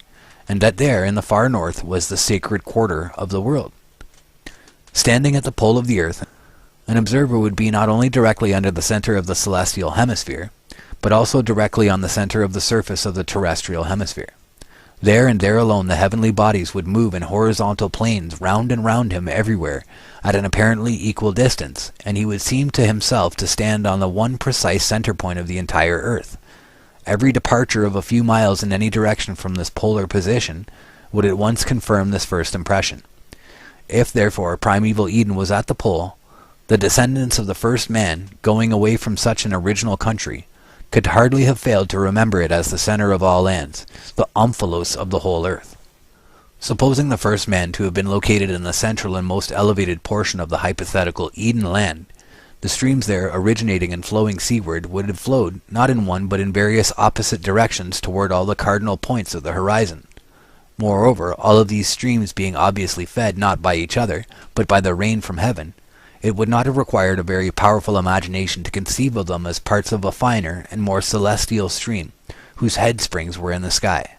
S2: and that there, in the far north, was the sacred quarter of the world. Standing at the pole of the earth, an observer would be not only directly under the center of the celestial hemisphere, but also directly on the center of the surface of the terrestrial hemisphere. There and there alone the heavenly bodies would move in horizontal planes round and round him everywhere, at an apparently equal distance, and he would seem to himself to stand on the one precise center point of the entire earth. Every departure of a few miles in any direction from this polar position would at once confirm this first impression. If, therefore, primeval Eden was at the pole, the descendants of the first man, going away from such an original country, could hardly have failed to remember it as the center of all lands, the omphalos of the whole earth. Supposing the first man to have been located in the central and most elevated portion of the hypothetical Eden land, the streams there originating and flowing seaward would have flowed not in one but in various opposite directions toward all the cardinal points of the horizon. Moreover, all of these streams being obviously fed not by each other, but by the rain from heaven, it would not have required a very powerful imagination to conceive of them as parts of a finer and more celestial stream, whose head springs were in the sky.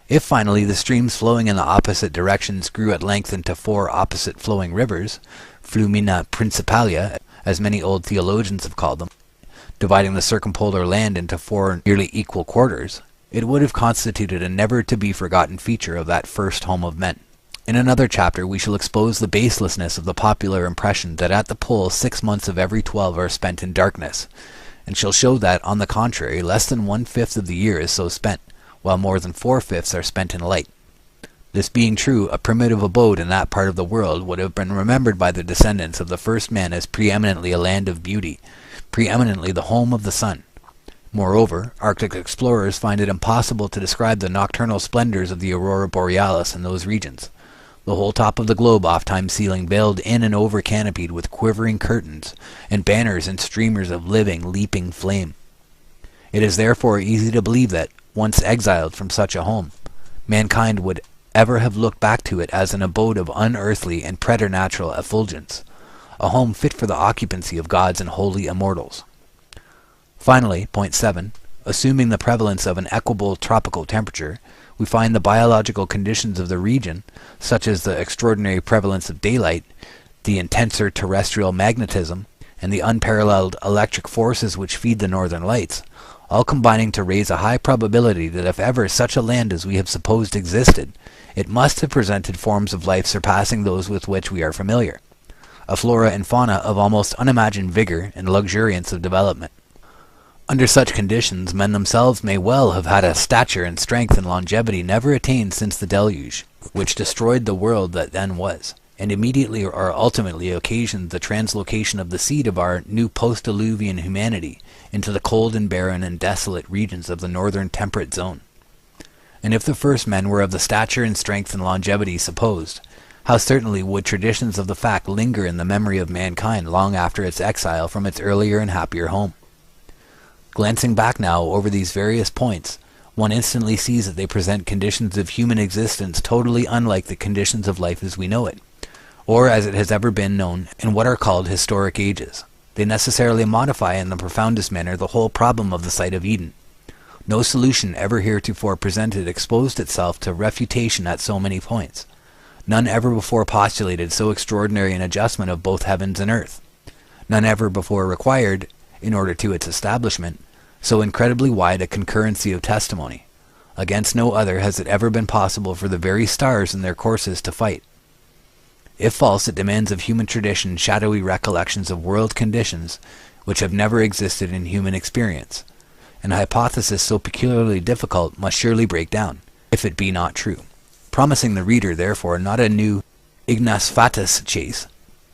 S2: If finally the streams flowing in the opposite directions grew at length into 4 opposite flowing rivers, flumina principalia, as many old theologians have called them, dividing the circumpolar land into 4 nearly equal quarters, it would have constituted a never-to-be-forgotten feature of that first home of men. In another chapter we shall expose the baselessness of the popular impression that at the pole 6 months of every 12 are spent in darkness, and shall show that, on the contrary, less than 1/5 of the year is so spent, while more than 4/5 are spent in light. This being true, a primitive abode in that part of the world would have been remembered by the descendants of the first man as preeminently a land of beauty, preeminently the home of the sun. Moreover, Arctic explorers find it impossible to describe the nocturnal splendors of the aurora borealis in those regions, the whole top of the globe oft-times ceiling veiled in and over canopied with quivering curtains, and banners and streamers of living, leaping flame. It is therefore easy to believe that, once exiled from such a home, mankind would ever have looked back to it as an abode of unearthly and preternatural effulgence, a home fit for the occupancy of gods and holy immortals. Finally, point 7, assuming the prevalence of an equable tropical temperature, we find the biological conditions of the region, such as the extraordinary prevalence of daylight, the intenser terrestrial magnetism, and the unparalleled electric forces which feed the northern lights, all combining to raise a high probability that if ever such a land as we have supposed existed, it must have presented forms of life surpassing those with which we are familiar, a flora and fauna of almost unimagined vigor and luxuriance of development. Under such conditions, men themselves may well have had a stature and strength and longevity never attained since the deluge, which destroyed the world that then was, and immediately or ultimately occasioned the translocation of the seed of our new post-diluvian humanity into the cold and barren and desolate regions of the northern temperate zone. And if the first men were of the stature and strength and longevity supposed, how certainly would traditions of the fact linger in the memory of mankind long after its exile from its earlier and happier home. Glancing back now over these various points, one instantly sees that they present conditions of human existence totally unlike the conditions of life as we know it, or as it has ever been known in what are called historic ages. They necessarily modify in the profoundest manner the whole problem of the site of Eden. No solution ever heretofore presented exposed itself to refutation at so many points. None ever before postulated so extraordinary an adjustment of both heavens and earth. None ever before required, in order to its establishment, so incredibly wide a concurrency of testimony. Against no other has it ever been possible for the very stars in their courses to fight. If false, it demands of human tradition shadowy recollections of world conditions which have never existed in human experience. An hypothesis so peculiarly difficult must surely break down, if it be not true. Promising the reader, therefore, not a new ignis fatuus chase,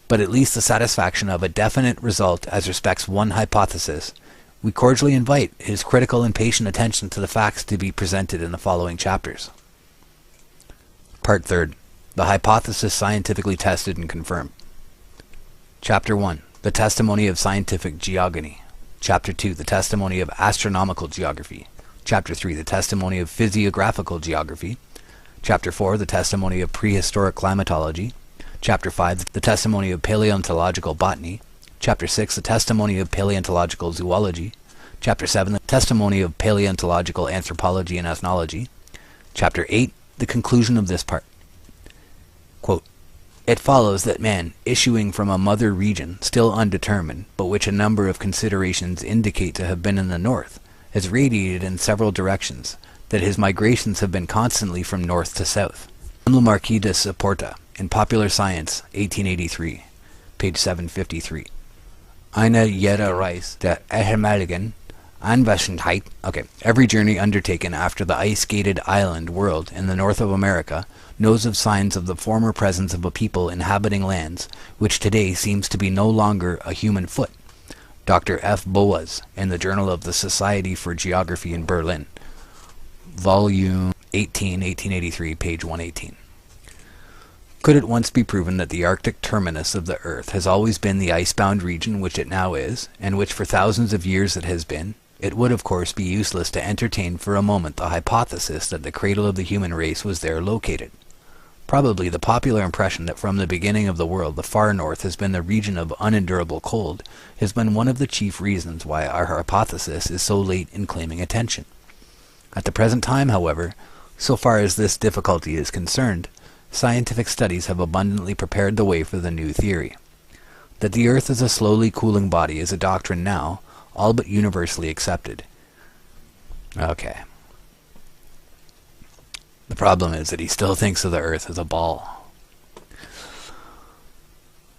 S2: but at least the satisfaction of a definite result as respects one hypothesis, we cordially invite his critical and patient attention to the facts to be presented in the following chapters. Part 3. The hypothesis scientifically tested and confirmed. Chapter 1. The testimony of scientific geogony. Chapter 2. The testimony of astronomical geography. Chapter 3. The testimony of physiographical geography. Chapter 4. The testimony of prehistoric climatology. Chapter 5. The testimony of paleontological botany. Chapter 6. The testimony of paleontological zoology. Chapter 7. The testimony of paleontological anthropology and ethnology. Chapter 8. The conclusion of this part. Quote, "It follows that man, issuing from a mother region, still undetermined, but which a number of considerations indicate to have been in the north, has radiated in several directions, that his migrations have been constantly from north to south." Le Marquis de Saporta, in Popular Science, 1883, page 753. Eine jeder Reis der ehemaligen Every journey undertaken after the ice-gated island world in the north of America knows of signs of the former presence of a people inhabiting lands which today seems to be no longer a human foot. Dr. F. Boas, in the Journal of the Society for Geography in Berlin, Volume 18, 1883, page 118. Could it once be proven that the Arctic terminus of the Earth has always been the icebound region which it now is, and which for thousands of years it has been, it would of course be useless to entertain for a moment the hypothesis that the cradle of the human race was there located. Probably the popular impression that from the beginning of the world the far north has been the region of unendurable cold has been one of the chief reasons why our hypothesis is so late in claiming attention. At the present time, however, so far as this difficulty is concerned, scientific studies have abundantly prepared the way for the new theory. That the Earth is a slowly cooling body is a doctrine now all but universally accepted. Okay. The problem is that he still thinks of the Earth as a ball.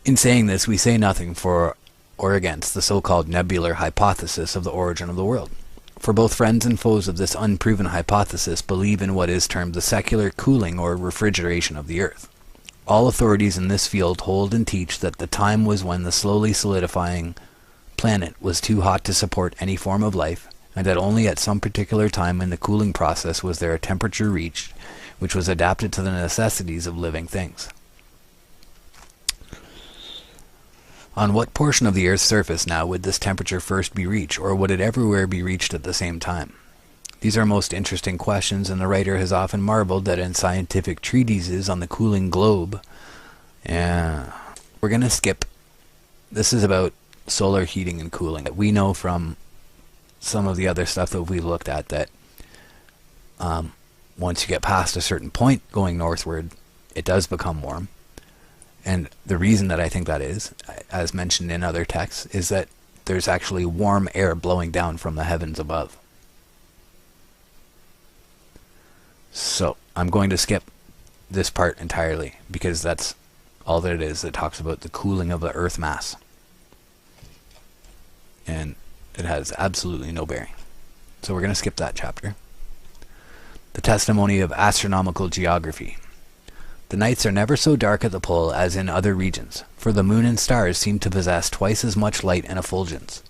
S2: In saying this, we say nothing for or against the so-called nebular hypothesis of the origin of the world. For both friends and foes of this unproven hypothesis believe in what is termed the secular cooling or refrigeration of the Earth. All authorities in this field hold and teach that the time was when the slowly solidifying planet was too hot to support any form of life, and that only at some particular time in the cooling process was there a temperature reached which was adapted to the necessities of living things. On what portion of the Earth's surface now would this temperature first be reached, or would it everywhere be reached at the same time? These are most interesting questions, and the writer has often marveled that in scientific treatises on the cooling globe, we're going to skip. This is about solar heating and cooling. We know from some of the other stuff that we looked at that once you get past a certain point going northward, it does become warm. And the reason that I think that is, as mentioned in other texts, is that there's actually warm air blowing down from the heavens above. So, I'm going to skip this part entirely, because that's all that it is. It talks about the cooling of the Earth mass. And it has absolutely no bearing. So we're going to skip that chapter. The testimony of astronomical geography. The nights are never so dark at the pole as in other regions, for the moon and stars seem to possess twice as much light and effulgence.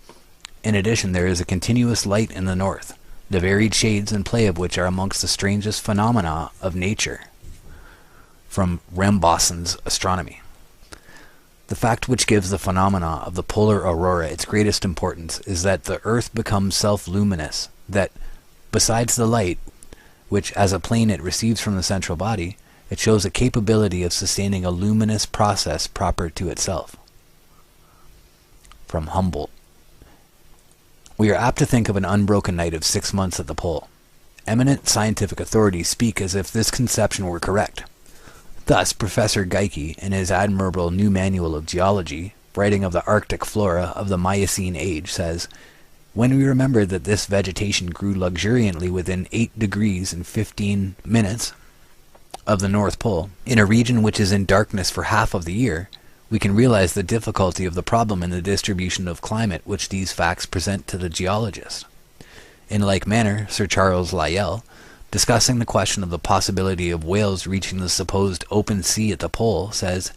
S2: In addition, there is a continuous light in the north, the varied shades and play of which are amongst the strangest phenomena of nature, from Rambossen's Astronomy. The fact which gives the phenomena of the polar aurora its greatest importance is that the earth becomes self-luminous, that, besides the light, which as a plane it receives from the central body, it shows a capability of sustaining a luminous process proper to itself. From Humboldt. We are apt to think of an unbroken night of 6 months at the pole. Eminent scientific authorities speak as if this conception were correct. Thus, Professor Geikie, in his admirable New Manual of Geology, writing of the Arctic flora of the Miocene age, says, "When we remember that this vegetation grew luxuriantly within 8 degrees and 15 minutes of the North Pole, in a region which is in darkness for half of the year, we can realize the difficulty of the problem in the distribution of climate which these facts present to the geologist." In like manner, Sir Charles Lyell, discussing the question of the possibility of whales reaching the supposed open sea at the pole, says,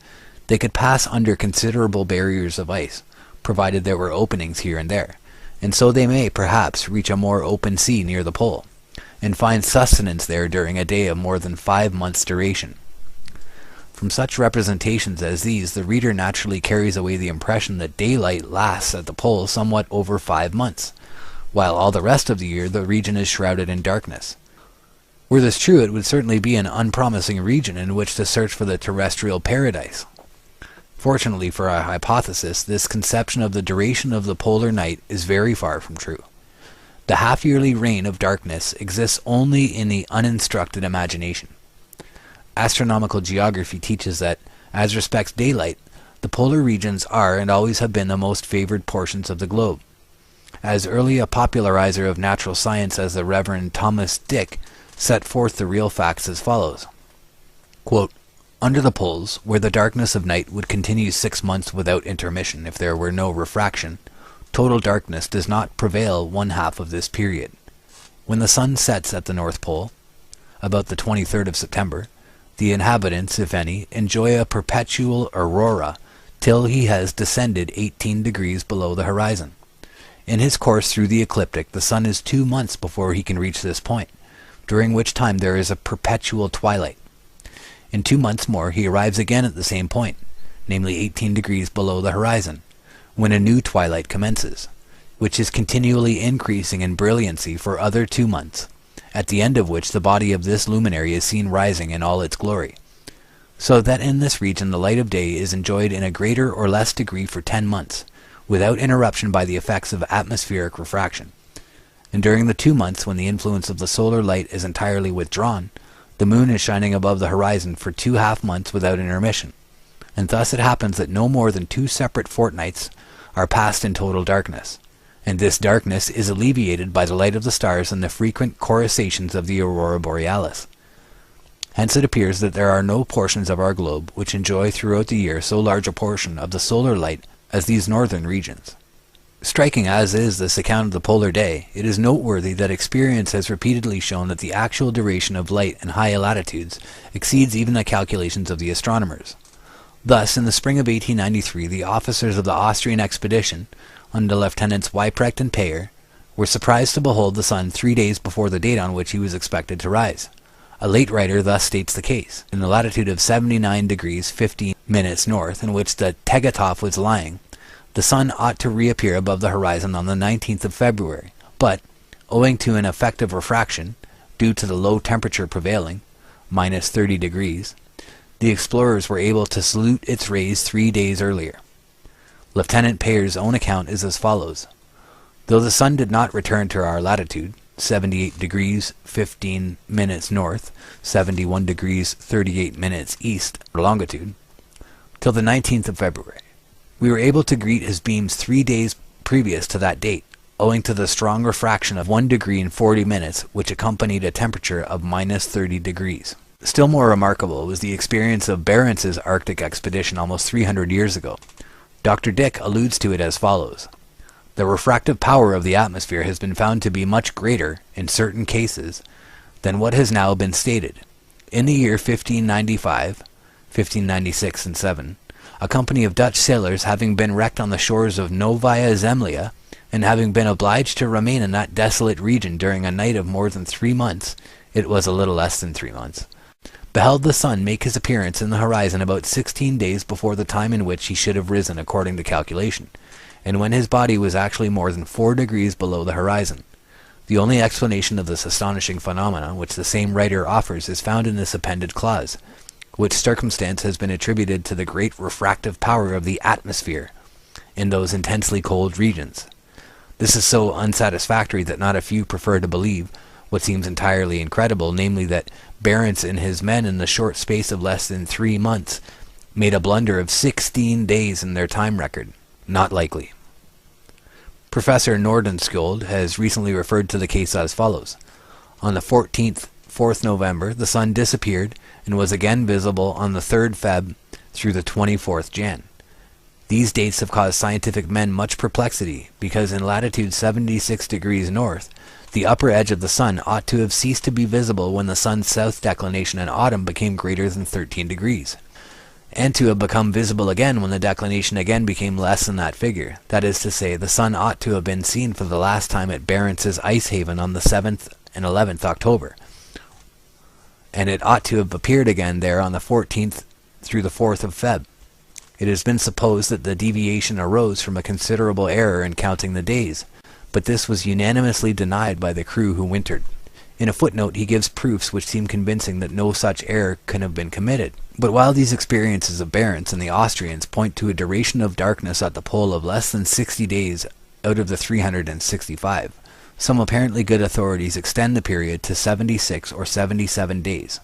S2: "They could pass under considerable barriers of ice, provided there were openings here and there, and so they may, perhaps, reach a more open sea near the pole, and find sustenance there during a day of more than 5 months' duration." From such representations as these, the reader naturally carries away the impression that daylight lasts at the pole somewhat over 5 months, while all the rest of the year the region is shrouded in darkness. Were this true, it would certainly be an unpromising region in which to search for the terrestrial paradise. Fortunately for our hypothesis, this conception of the duration of the polar night is very far from true. The half-yearly reign of darkness exists only in the uninstructed imagination. Astronomical geography teaches that, as respects daylight, the polar regions are and always have been the most favored portions of the globe. As early a popularizer of natural science as the Reverend Thomas Dick set forth the real facts as follows. Quote, "Under the poles, where the darkness of night would continue 6 months without intermission if there were no refraction, Total darkness does not prevail one half of this period. When the sun sets at the North Pole, about the 23rd of September, the inhabitants, if any, enjoy a perpetual aurora till he has descended 18 degrees below the horizon. In his course through the ecliptic, the sun is 2 months before he can reach this point, during which time there is a perpetual twilight. In 2 months more he arrives again at the same point, namely 18 degrees below the horizon, when a new twilight commences, which is continually increasing in brilliancy for other 2 months, at the end of which the body of this luminary is seen rising in all its glory, so that in this region the light of day is enjoyed in a greater or less degree for 10 months, without interruption by the effects of atmospheric refraction. And during the 2 months when the influence of the solar light is entirely withdrawn, the moon is shining above the horizon for 2 half months without intermission, and thus it happens that no more than 2 separate fortnights are passed in total darkness, and this darkness is alleviated by the light of the stars and the frequent coruscations of the aurora borealis. Hence it appears that there are no portions of our globe which enjoy throughout the year so large a portion of the solar light as these northern regions. Striking as is this account of the polar day, it is noteworthy that experience has repeatedly shown that the actual duration of light in high latitudes exceeds even the calculations of the astronomers. Thus, in the spring of 1893, the officers of the Austrian expedition, under Lieutenants Weyprecht and Payer, were surprised to behold the sun 3 days before the date on which he was expected to rise. A late writer thus states the case. In the latitude of 79 degrees 15 minutes north, in which the Tegethoff was lying, the sun ought to reappear above the horizon on the 19th of February, but, owing to an effect of refraction, due to the low temperature prevailing, minus 30 degrees, the explorers were able to salute its rays 3 days earlier. Lieutenant Payer's own account is as follows. Though the sun did not return to our latitude, 78 degrees 15 minutes north, 71 degrees 38 minutes east, or longitude, till the 19th of February, we were able to greet his beams 3 days previous to that date, owing to the strong refraction of 1 degree in 40 minutes, which accompanied a temperature of minus 30 degrees. Still more remarkable was the experience of Barentz's Arctic expedition almost 300 years ago. Dr. Dick alludes to it as follows. The refractive power of the atmosphere has been found to be much greater, in certain cases, than what has now been stated. In the year 1595, 1596 and 7, a company of Dutch sailors having been wrecked on the shores of Novaya Zemlya, and having been obliged to remain in that desolate region during a night of more than 3 months, it was a little less than 3 months, beheld the sun make his appearance in the horizon about 16 days before the time in which he should have risen according to calculation, and when his body was actually more than 4 degrees below the horizon. The only explanation of this astonishing phenomenon which the same writer offers is found in this appended clause, which circumstance has been attributed to the great refractive power of the atmosphere in those intensely cold regions. This is so unsatisfactory that not a few prefer to believe what seems entirely incredible, namely that Barentz and his men in the short space of less than 3 months made a blunder of 16 days in their time record. Not likely. Professor Nordenskjold has recently referred to the case as follows. On the 4th November, the sun disappeared and was again visible on the 3rd Feb through the 24th Jan. These dates have caused scientific men much perplexity, because in latitude 76 degrees north, the upper edge of the sun ought to have ceased to be visible when the sun's south declination in autumn became greater than 13 degrees, and to have become visible again when the declination again became less than that figure. That is to say, the sun ought to have been seen for the last time at Barentz's ice haven on the 7th and 11th October, and it ought to have appeared again there on the 14th through the 4th of Feb. It has been supposed that the deviation arose from a considerable error in counting the days, but this was unanimously denied by the crew who wintered. In a footnote he gives proofs which seem convincing that no such error can have been committed. But while these experiences of Barentz and the Austrians point to a duration of darkness at the pole of less than 60 days out of the 365, some apparently good authorities extend the period to 76 or 77 days.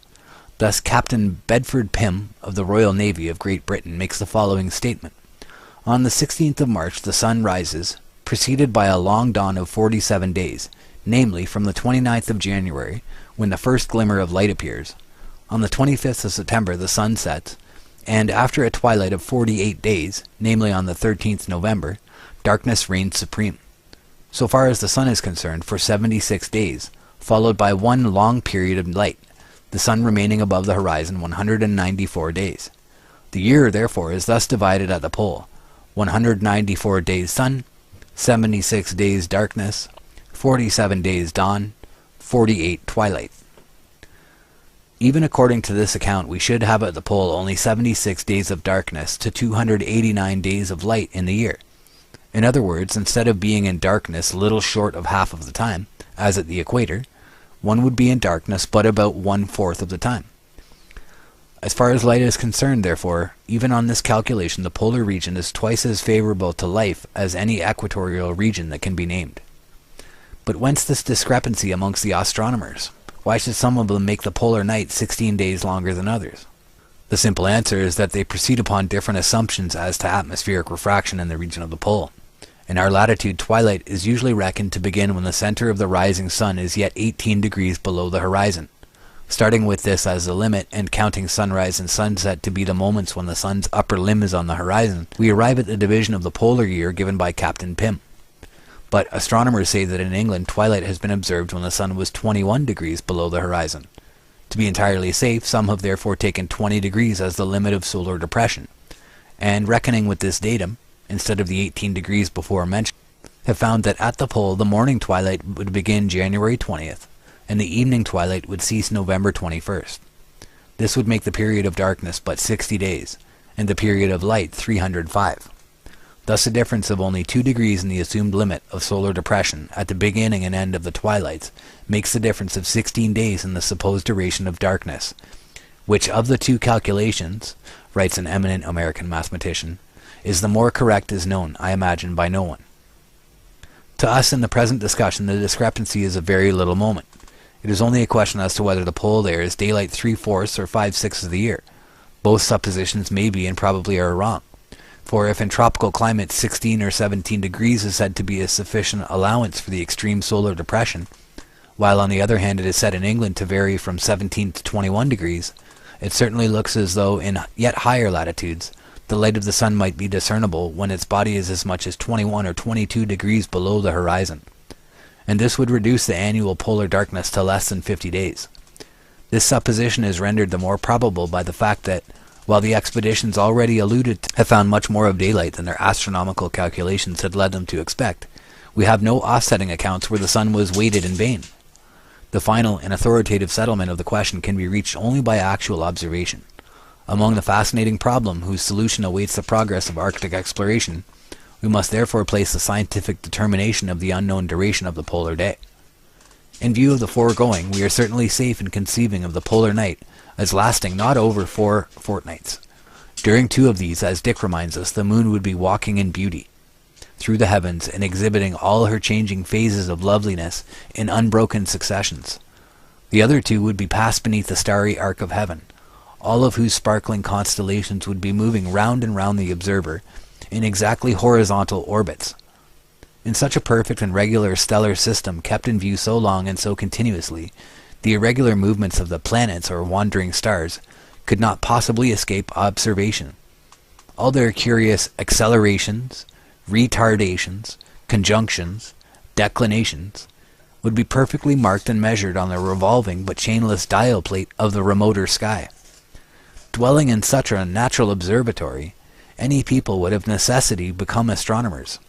S2: Thus Captain Bedford Pym of the Royal Navy of Great Britain makes the following statement. On the 16th of March the sun rises, preceded by a long dawn of 47 days, namely from the 29th of January, when the first glimmer of light appears. On the 25th of September the sun sets, and after a twilight of 48 days, namely on the 13th November, darkness reigns supreme, so far as the sun is concerned, for 76 days, followed by one long period of light, the sun remaining above the horizon 194 days. The year, therefore, is thus divided at the pole: 194 days sun, 76 days darkness, 47 days dawn, 48 twilight. Even according to this account, we should have at the pole only 76 days of darkness to 289 days of light in the year. In other words, instead of being in darkness little short of half of the time, as at the equator, one would be in darkness but about 1/4 of the time. As far as light is concerned, therefore, even on this calculation, the polar region is twice as favorable to life as any equatorial region that can be named. But whence this discrepancy amongst the astronomers? Why should some of them make the polar night 16 days longer than others? The simple answer is that they proceed upon different assumptions as to atmospheric refraction in the region of the pole. In our latitude, twilight is usually reckoned to begin when the center of the rising sun is yet 18 degrees below the horizon. Starting with this as the limit and counting sunrise and sunset to be the moments when the sun's upper limb is on the horizon, we arrive at the division of the polar year given by Captain Pym. But astronomers say that in England, twilight has been observed when the sun was 21 degrees below the horizon. To be entirely safe, some have therefore taken 20 degrees as the limit of solar depression, and reckoning with this datum, instead of the 18 degrees before mentioned, have found that at the pole the morning twilight would begin January 20th, and the evening twilight would cease November 21st. This would make the period of darkness but 60 days, and the period of light 305. Thus a difference of only 2 degrees in the assumed limit of solar depression at the beginning and end of the twilights makes the difference of 16 days in the supposed duration of darkness, which of the two calculations, writes an eminent American mathematician, is the more correct is known, I imagine, by no one. To us in the present discussion, the discrepancy is of very little moment. It is only a question as to whether the pole there is daylight 3/4 or 5/6 of the year. Both suppositions may be and probably are wrong. For if in tropical climates 16 or 17 degrees is said to be a sufficient allowance for the extreme solar depression, while on the other hand it is said in England to vary from 17 to 21 degrees, it certainly looks as though in yet higher latitudes the light of the sun might be discernible when its body is as much as 21 or 22 degrees below the horizon, and this would reduce the annual polar darkness to less than 50 days. This supposition is rendered the more probable by the fact that, while the expeditions already alluded to have found much more of daylight than their astronomical calculations had led them to expect, we have no offsetting accounts where the sun was weighted in vain. The final and authoritative settlement of the question can be reached only by actual observation. Among the fascinating problem whose solution awaits the progress of Arctic exploration, we must therefore place the scientific determination of the unknown duration of the polar day. In view of the foregoing, we are certainly safe in conceiving of the polar night as lasting not over 4 fortnights. During 2 of these, as Dick reminds us, the moon would be walking in beauty through the heavens and exhibiting all her changing phases of loveliness in unbroken successions. The other 2 would be passed beneath the starry arc of heaven, all of whose sparkling constellations would be moving round and round the observer in exactly horizontal orbits. In such a perfect and regular stellar system kept in view so long and so continuously, the irregular movements of the planets or wandering stars could not possibly escape observation. All their curious accelerations, retardations, conjunctions, declinations would be perfectly marked and measured on the revolving but chainless dial plate of the remoter sky. Dwelling in such a natural observatory, any people would of necessity become astronomers,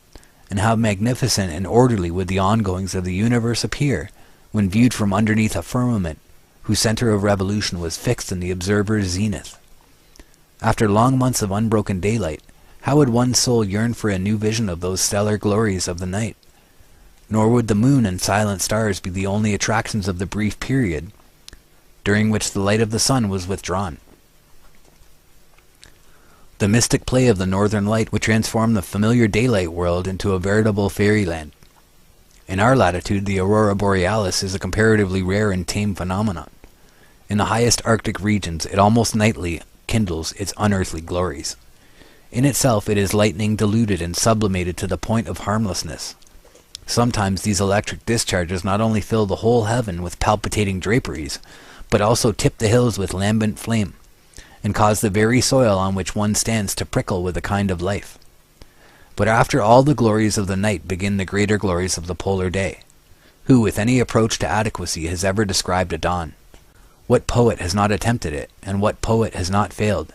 S2: and how magnificent and orderly would the ongoings of the universe appear when viewed from underneath a firmament whose center of revolution was fixed in the observer's zenith. After long months of unbroken daylight, how would one's soul yearn for a new vision of those stellar glories of the night? Nor would the moon and silent stars be the only attractions of the brief period during which the light of the sun was withdrawn. The mystic play of the northern light would transform the familiar daylight world into a veritable fairyland. In our latitude, the aurora borealis is a comparatively rare and tame phenomenon. In the highest Arctic regions, it almost nightly kindles its unearthly glories. In itself, it is lightning diluted and sublimated to the point of harmlessness. Sometimes these electric discharges not only fill the whole heaven with palpitating draperies, but also tip the hills with lambent flame, and cause the very soil on which one stands to prickle with a kind of life. But after all the glories of the night begin the greater glories of the polar day. Who, with any approach to adequacy, has ever described a dawn? What poet has not attempted it, and what poet has not failed?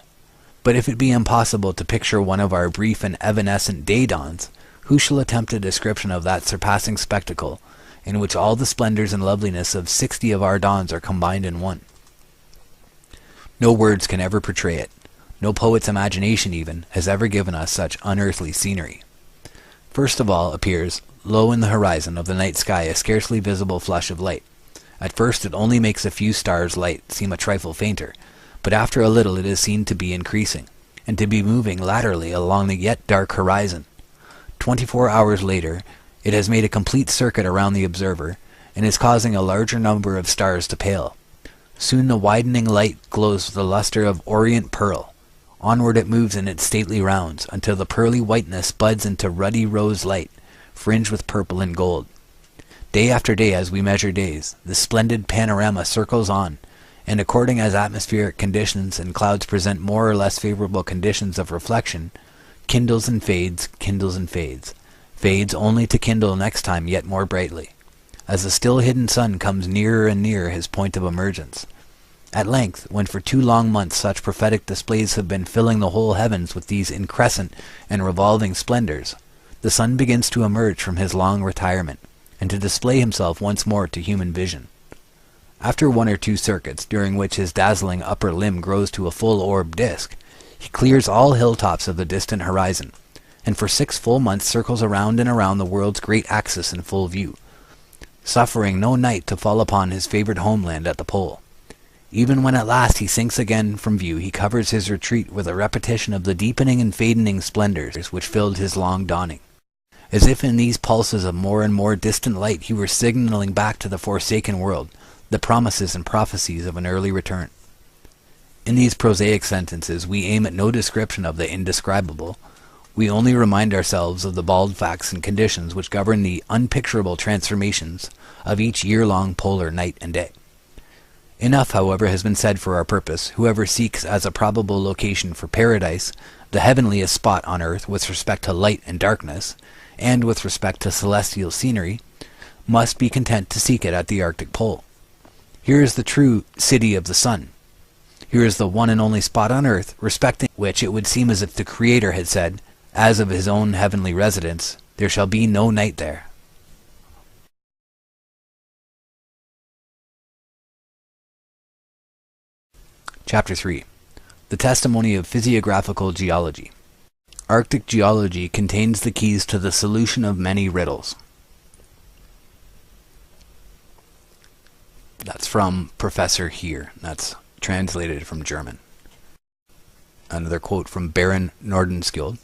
S2: But if it be impossible to picture one of our brief and evanescent day dawns, who shall attempt a description of that surpassing spectacle, in which all the splendors and loveliness of 60 of our dawns are combined in one? No words can ever portray it. No poet's imagination, even, has ever given us such unearthly scenery. First of all appears, low in the horizon of the night sky, a scarcely visible flush of light. At first it only makes a few stars' light seem a trifle fainter, but after a little it is seen to be increasing, and to be moving laterally along the yet dark horizon. 24 hours later, it has made a complete circuit around the observer, and is causing a larger number of stars to pale. Soon the widening light glows with the luster of orient pearl. Onward it moves in its stately rounds, until the pearly whiteness buds into ruddy rose light, fringed with purple and gold. Day after day, as we measure days, the splendid panorama circles on, and according as atmospheric conditions and clouds present more or less favorable conditions of reflection, kindles and fades, fades only to kindle next time yet more brightly, as the still hidden sun comes nearer and nearer his point of emergence. At length, when for 2 long months such prophetic displays have been filling the whole heavens with these increscent and revolving splendors, the sun begins to emerge from his long retirement, and to display himself once more to human vision. After 1 or 2 circuits, during which his dazzling upper limb grows to a full orb disk, he clears all hilltops of the distant horizon, and for 6 full months circles around and around the world's great axis in full view, suffering no night to fall upon his favored homeland at the pole. Even when at last he sinks again from view, he covers his retreat with a repetition of the deepening and fadening splendors which filled his long dawning, as if in these pulses of more and more distant light he were signaling back to the forsaken world the promises and prophecies of an early return. In these prosaic sentences we aim at no description of the indescribable. We only remind ourselves of the bald facts and conditions which govern the unpicturable transformations of each year-long polar night and day. Enough, however, has been said for our purpose. Whoever seeks as a probable location for paradise the heavenliest spot on earth with respect to light and darkness, and with respect to celestial scenery, must be content to seek it at the Arctic Pole. Here is the true city of the sun. Here is the one and only spot on earth, respecting which it would seem as if the Creator had said, as of his own heavenly residence, there shall be no night there. Chapter 3. The Testimony of Physiographical Geology. Arctic geology contains the keys to the solution of many riddles. That's from Professor here. That's translated from German. Another quote from Baron Nordenskjöld.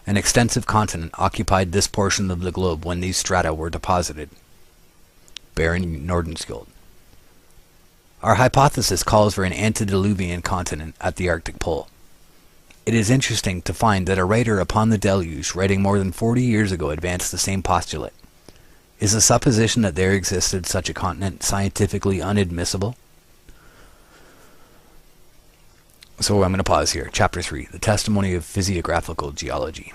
S2: An extensive continent occupied this portion of the globe when these strata were deposited. Baron Nordenskjöld. Our hypothesis calls for an antediluvian continent at the Arctic Pole. It is interesting to find that a writer upon the deluge, writing more than 40 years ago, advanced the same postulate. Is the supposition that there existed such a continent scientifically unadmissible? So I'm going to pause here. Chapter 3, The Testimony of Physiographical Geology.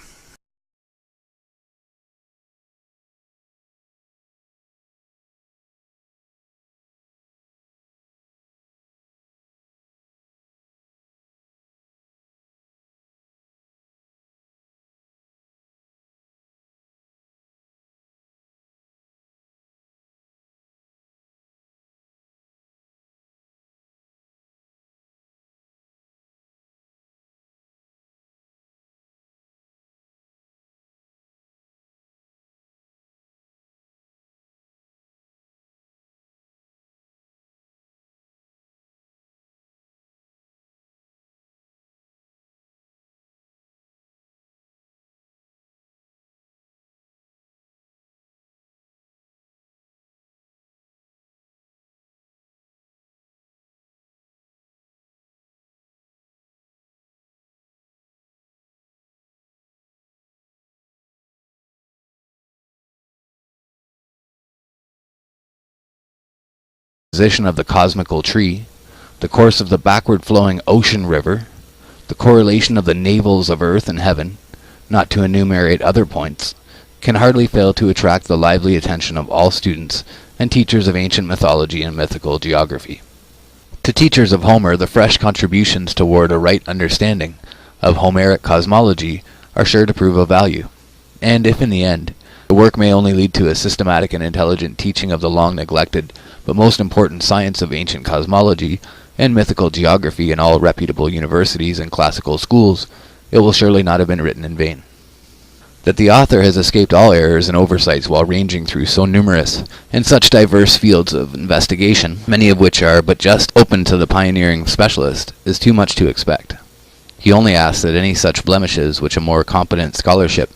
S1: Position of the cosmical tree, the course of the backward flowing ocean river, the correlation of the navels of earth and heaven, not to enumerate other points, can hardly fail to attract the lively attention of all students and teachers of ancient mythology and mythical geography. To teachers of Homer, the fresh contributions toward a right understanding of Homeric cosmology are sure to prove of value, and if in the end, the work may only lead to a systematic and intelligent teaching of the long-neglected but most important science of ancient cosmology and mythical geography in all reputable universities and classical schools, it will surely not have been written in vain. That the author has escaped all errors and oversights while ranging through so numerous and such diverse fields of investigation, many of which are but just open to the pioneering specialist, is too much to expect. He only asks that any such blemishes which a more competent scholarship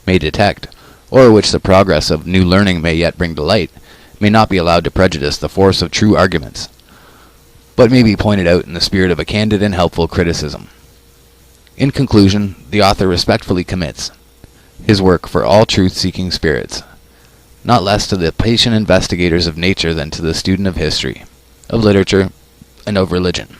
S1: may detect, or which the progress of new learning may yet bring to light, may not be allowed to prejudice the force of true arguments, but may be pointed out in the spirit of a candid and helpful criticism. In conclusion, the author respectfully commits his work for all truth-seeking spirits, not less to the patient investigators of nature than to the student of history, of literature, and of religion.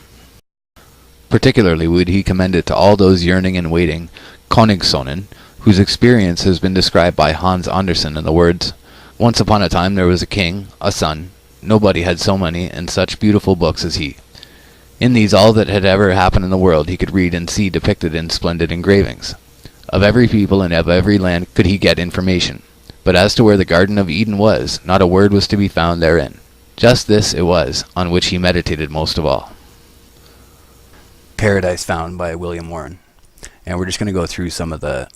S1: Particularly would he commend it to all those yearning and waiting Königssonen, whose experience has been described by Hans Andersen in the words, "Once upon a time there was a king, a son. Nobody had so many and such beautiful books as he. In these all that had ever happened in the world he could read and see depicted in splendid engravings. Of every people and of every land could he get information. But as to where the Garden of Eden was, not a word was to be found therein. Just this it was, on which he meditated most of all."
S2: Paradise Found by William Warren. And we're just going to go through some of the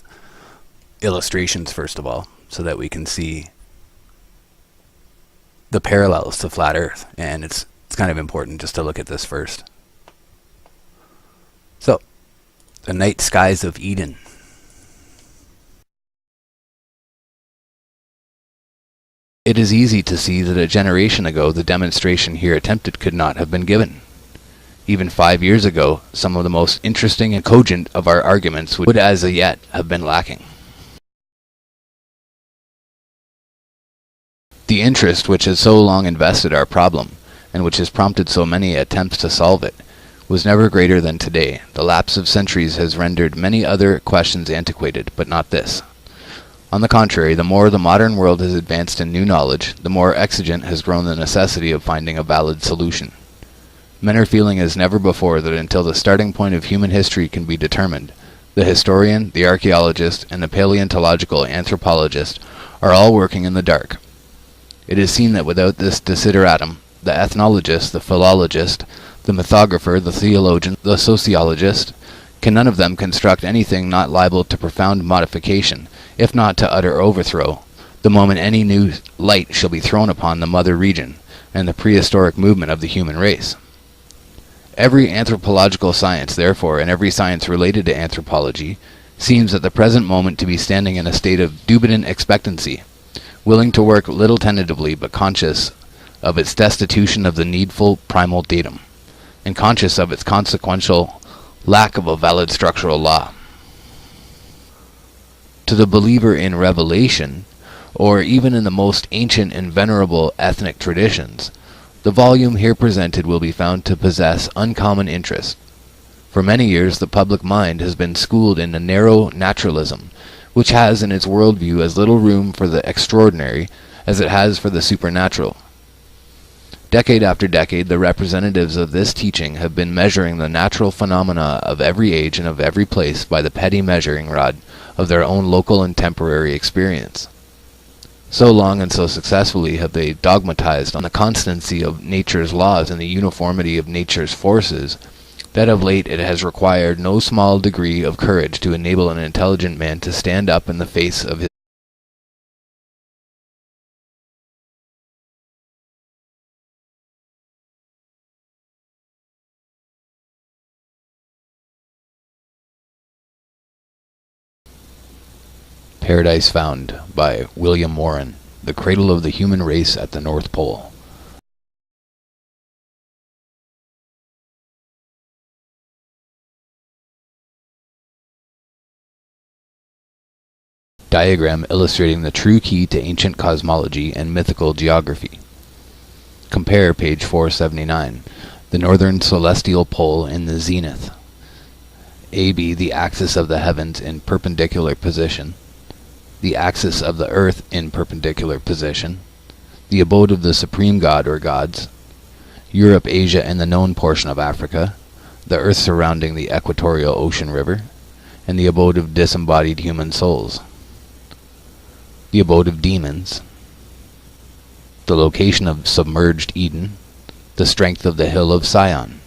S2: illustrations first of all, so that we can see the parallels to flat Earth. And it's kind of important just to look at this first. So, the night skies of Eden.
S1: It is easy to see that a generation ago the demonstration here attempted could not have been given. Even 5 years ago, some of the most interesting and cogent of our arguments would as yet have been lacking. The interest which has so long invested our problem, and which has prompted so many attempts to solve it, was never greater than today. The lapse of centuries has rendered many other questions antiquated, but not this. On the contrary, the more the modern world has advanced in new knowledge, the more exigent has grown the necessity of finding a valid solution. Men are feeling as never before that until the starting point of human history can be determined, the historian, the archaeologist, and the paleontological anthropologist are all working in the dark. It is seen that without this desideratum, the ethnologist, the philologist, the mythographer, the theologian, the sociologist, can none of them construct anything not liable to profound modification, if not to utter overthrow, the moment any new light shall be thrown upon the mother region and the prehistoric movement of the human race. Every anthropological science, therefore, and every science related to anthropology, seems at the present moment to be standing in a state of dubitant expectancy, willing to work little tentatively but conscious of its destitution of the needful primal datum, and conscious of its consequential lack of a valid structural law. To the believer in revelation, or even in the most ancient and venerable ethnic traditions, the volume here presented will be found to possess uncommon interest. For many years the public mind has been schooled in a narrow naturalism, which has in its worldview as little room for the extraordinary as it has for the supernatural. Decade after decade, the representatives of this teaching have been measuring the natural phenomena of every age and of every place by the petty measuring rod of their own local and temporary experience. So long and so successfully have they dogmatized on the constancy of nature's laws and the uniformity of nature's forces, that of late it has required no small degree of courage to enable an intelligent man to stand up in the face of his Paradise Found by William Warren, The Cradle of the Human Race at the North Pole. Diagram illustrating the true key to ancient cosmology and mythical geography. Compare page 479, the northern celestial pole in the zenith. AB, the axis of the heavens in perpendicular position, the axis of the earth in perpendicular position, the abode of the supreme god or gods, Europe, Asia, and the known portion of Africa, the earth surrounding the equatorial ocean river, and the abode of disembodied human souls, the abode of demons, the location of submerged Eden, the strength of the hill of Sion.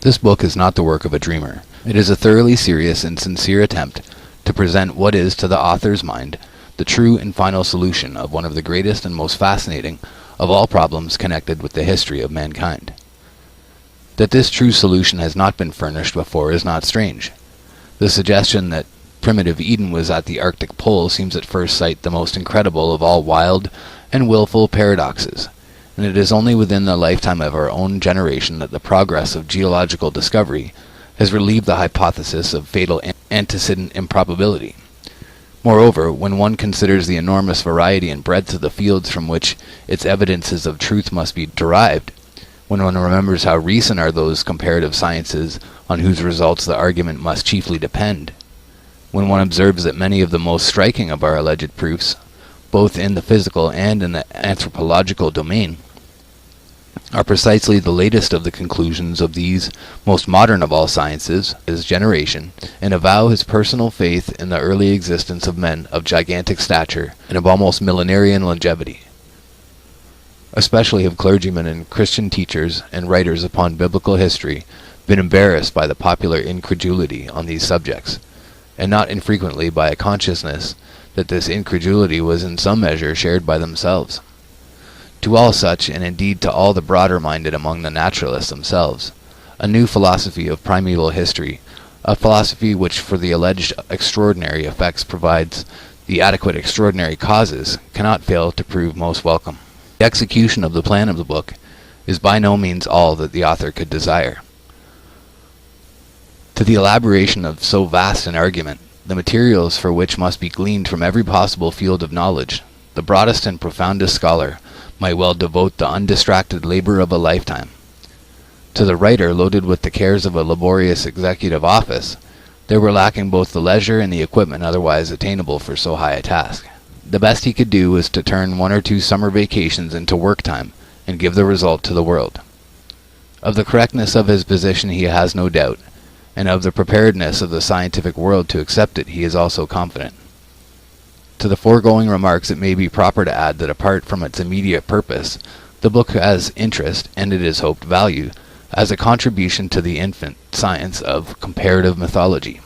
S1: This book is not the work of a dreamer. It is a thoroughly serious and sincere attempt to present what is, to the author's mind, the true and final solution of one of the greatest and most fascinating of all problems connected with the history of mankind. That this true solution has not been furnished before is not strange. The suggestion that primitive Eden was at the Arctic Pole seems at first sight the most incredible of all wild and willful paradoxes, and it is only within the lifetime of our own generation that the progress of geological discovery has relieved the hypothesis of fatal antecedent improbability. Moreover, when one considers the enormous variety and breadth of the fields from which its evidences of truth must be derived, when one remembers how recent are those comparative sciences on whose results the argument must chiefly depend, when one observes that many of the most striking of our alleged proofs, both in the physical and in the anthropological domain, are precisely the latest of the conclusions of these most modern of all sciences, his generation, and avow his personal faith in the early existence of men of gigantic stature and of almost millenarian longevity. Especially have clergymen and Christian teachers and writers upon biblical history been embarrassed by the popular incredulity on these subjects, and not infrequently by a consciousness that this incredulity was in some measure shared by themselves. To all such, and indeed to all the broader-minded among the naturalists themselves, a new philosophy of primeval history, a philosophy which for the alleged extraordinary effects provides the adequate extraordinary causes, cannot fail to prove most welcome. The execution of the plan of the book is by no means all that the author could desire. To the elaboration of so vast an argument, the materials for which must be gleaned from every possible field of knowledge, the broadest and profoundest scholar might well devote the undistracted labor of a lifetime. To the writer loaded with the cares of a laborious executive office, there were lacking both the leisure and the equipment otherwise attainable for so high a task. The best he could do was to turn 1 or 2 summer vacations into work time and give the result to the world. Of the correctness of his position he has no doubt, and of the preparedness of the scientific world to accept it he is also confident. To the foregoing remarks it may be proper to add that apart from its immediate purpose, the book has interest, and it is hoped value, as a contribution to the infant science of comparative mythology.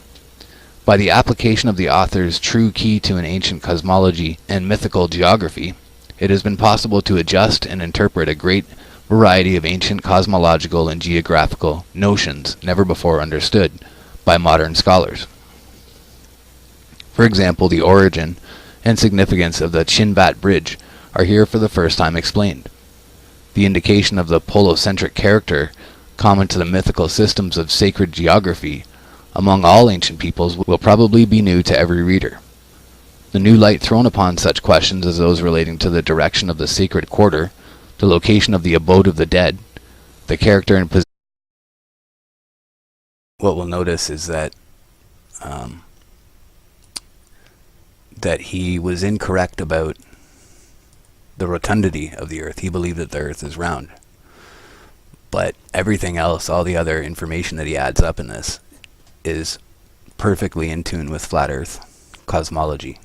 S1: By the application of the author's true key to an ancient cosmology and mythical geography, it has been possible to adjust and interpret a great variety of ancient cosmological and geographical notions never before understood by modern scholars. For example, the origin and significance of the Chinvat Bridge are here for the first time explained. The indication of the polocentric character common to the mythical systems of sacred geography among all ancient peoples will probably be new to every reader. The new light thrown upon such questions as those relating to the direction of the sacred quarter, the location of the abode of the dead, the character and position.
S2: What we'll notice is that that he was incorrect about the rotundity of the earth. He believed that the earth is round. But everything else, all the other information that he adds up in this, is perfectly in tune with flat earth cosmology.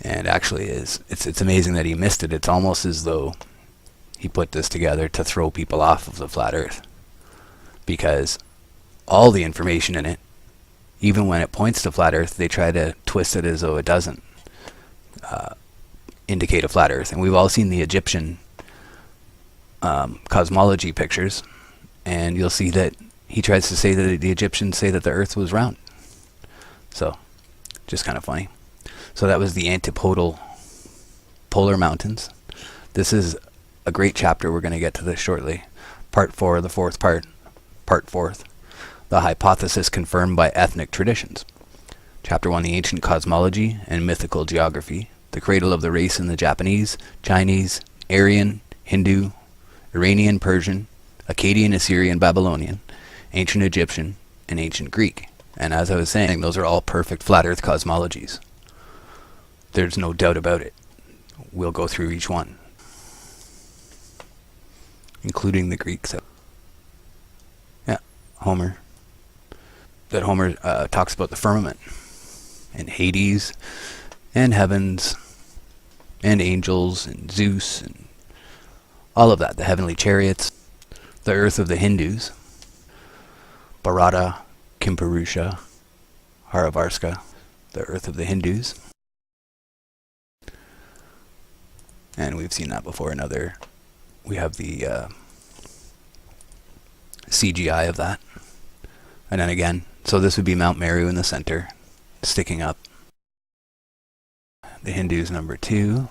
S2: And actually it's amazing that he missed it. It's almost as though he put this together to throw people off of the flat earth. Because all the information in it, even when it points to flat earth, they try to twist it as though it doesn't indicate a flat earth. And we've all seen the Egyptian cosmology pictures, and you'll see that he tries to say that the Egyptians say that the earth was round. So, just kind of funny. So that was the antipodal polar mountains. This is a great chapter. We're going to get to this shortly. Part 4, the fourth part. Part 4th. The hypothesis confirmed by ethnic traditions. Chapter 1, the ancient cosmology and mythical geography. The cradle of the race in the Japanese, Chinese, Aryan, Hindu, Iranian, Persian, Akkadian, Assyrian, Babylonian, ancient Egyptian, and ancient Greek. And as I was saying, those are all perfect flat earth cosmologies. There's no doubt about it. We'll go through each one, including the Greeks. Yeah, Homer. That Homer talks about the firmament, and Hades, and heavens, and angels, and Zeus, and all of that. The heavenly chariots, the earth of the Hindus, Bharata, Kimpurusha, Haravarska, the earth of the Hindus. And we've seen that before in other... We have the CGI of that. And then again, so this would be Mount Meru in the center, sticking up. The Hindus number 2.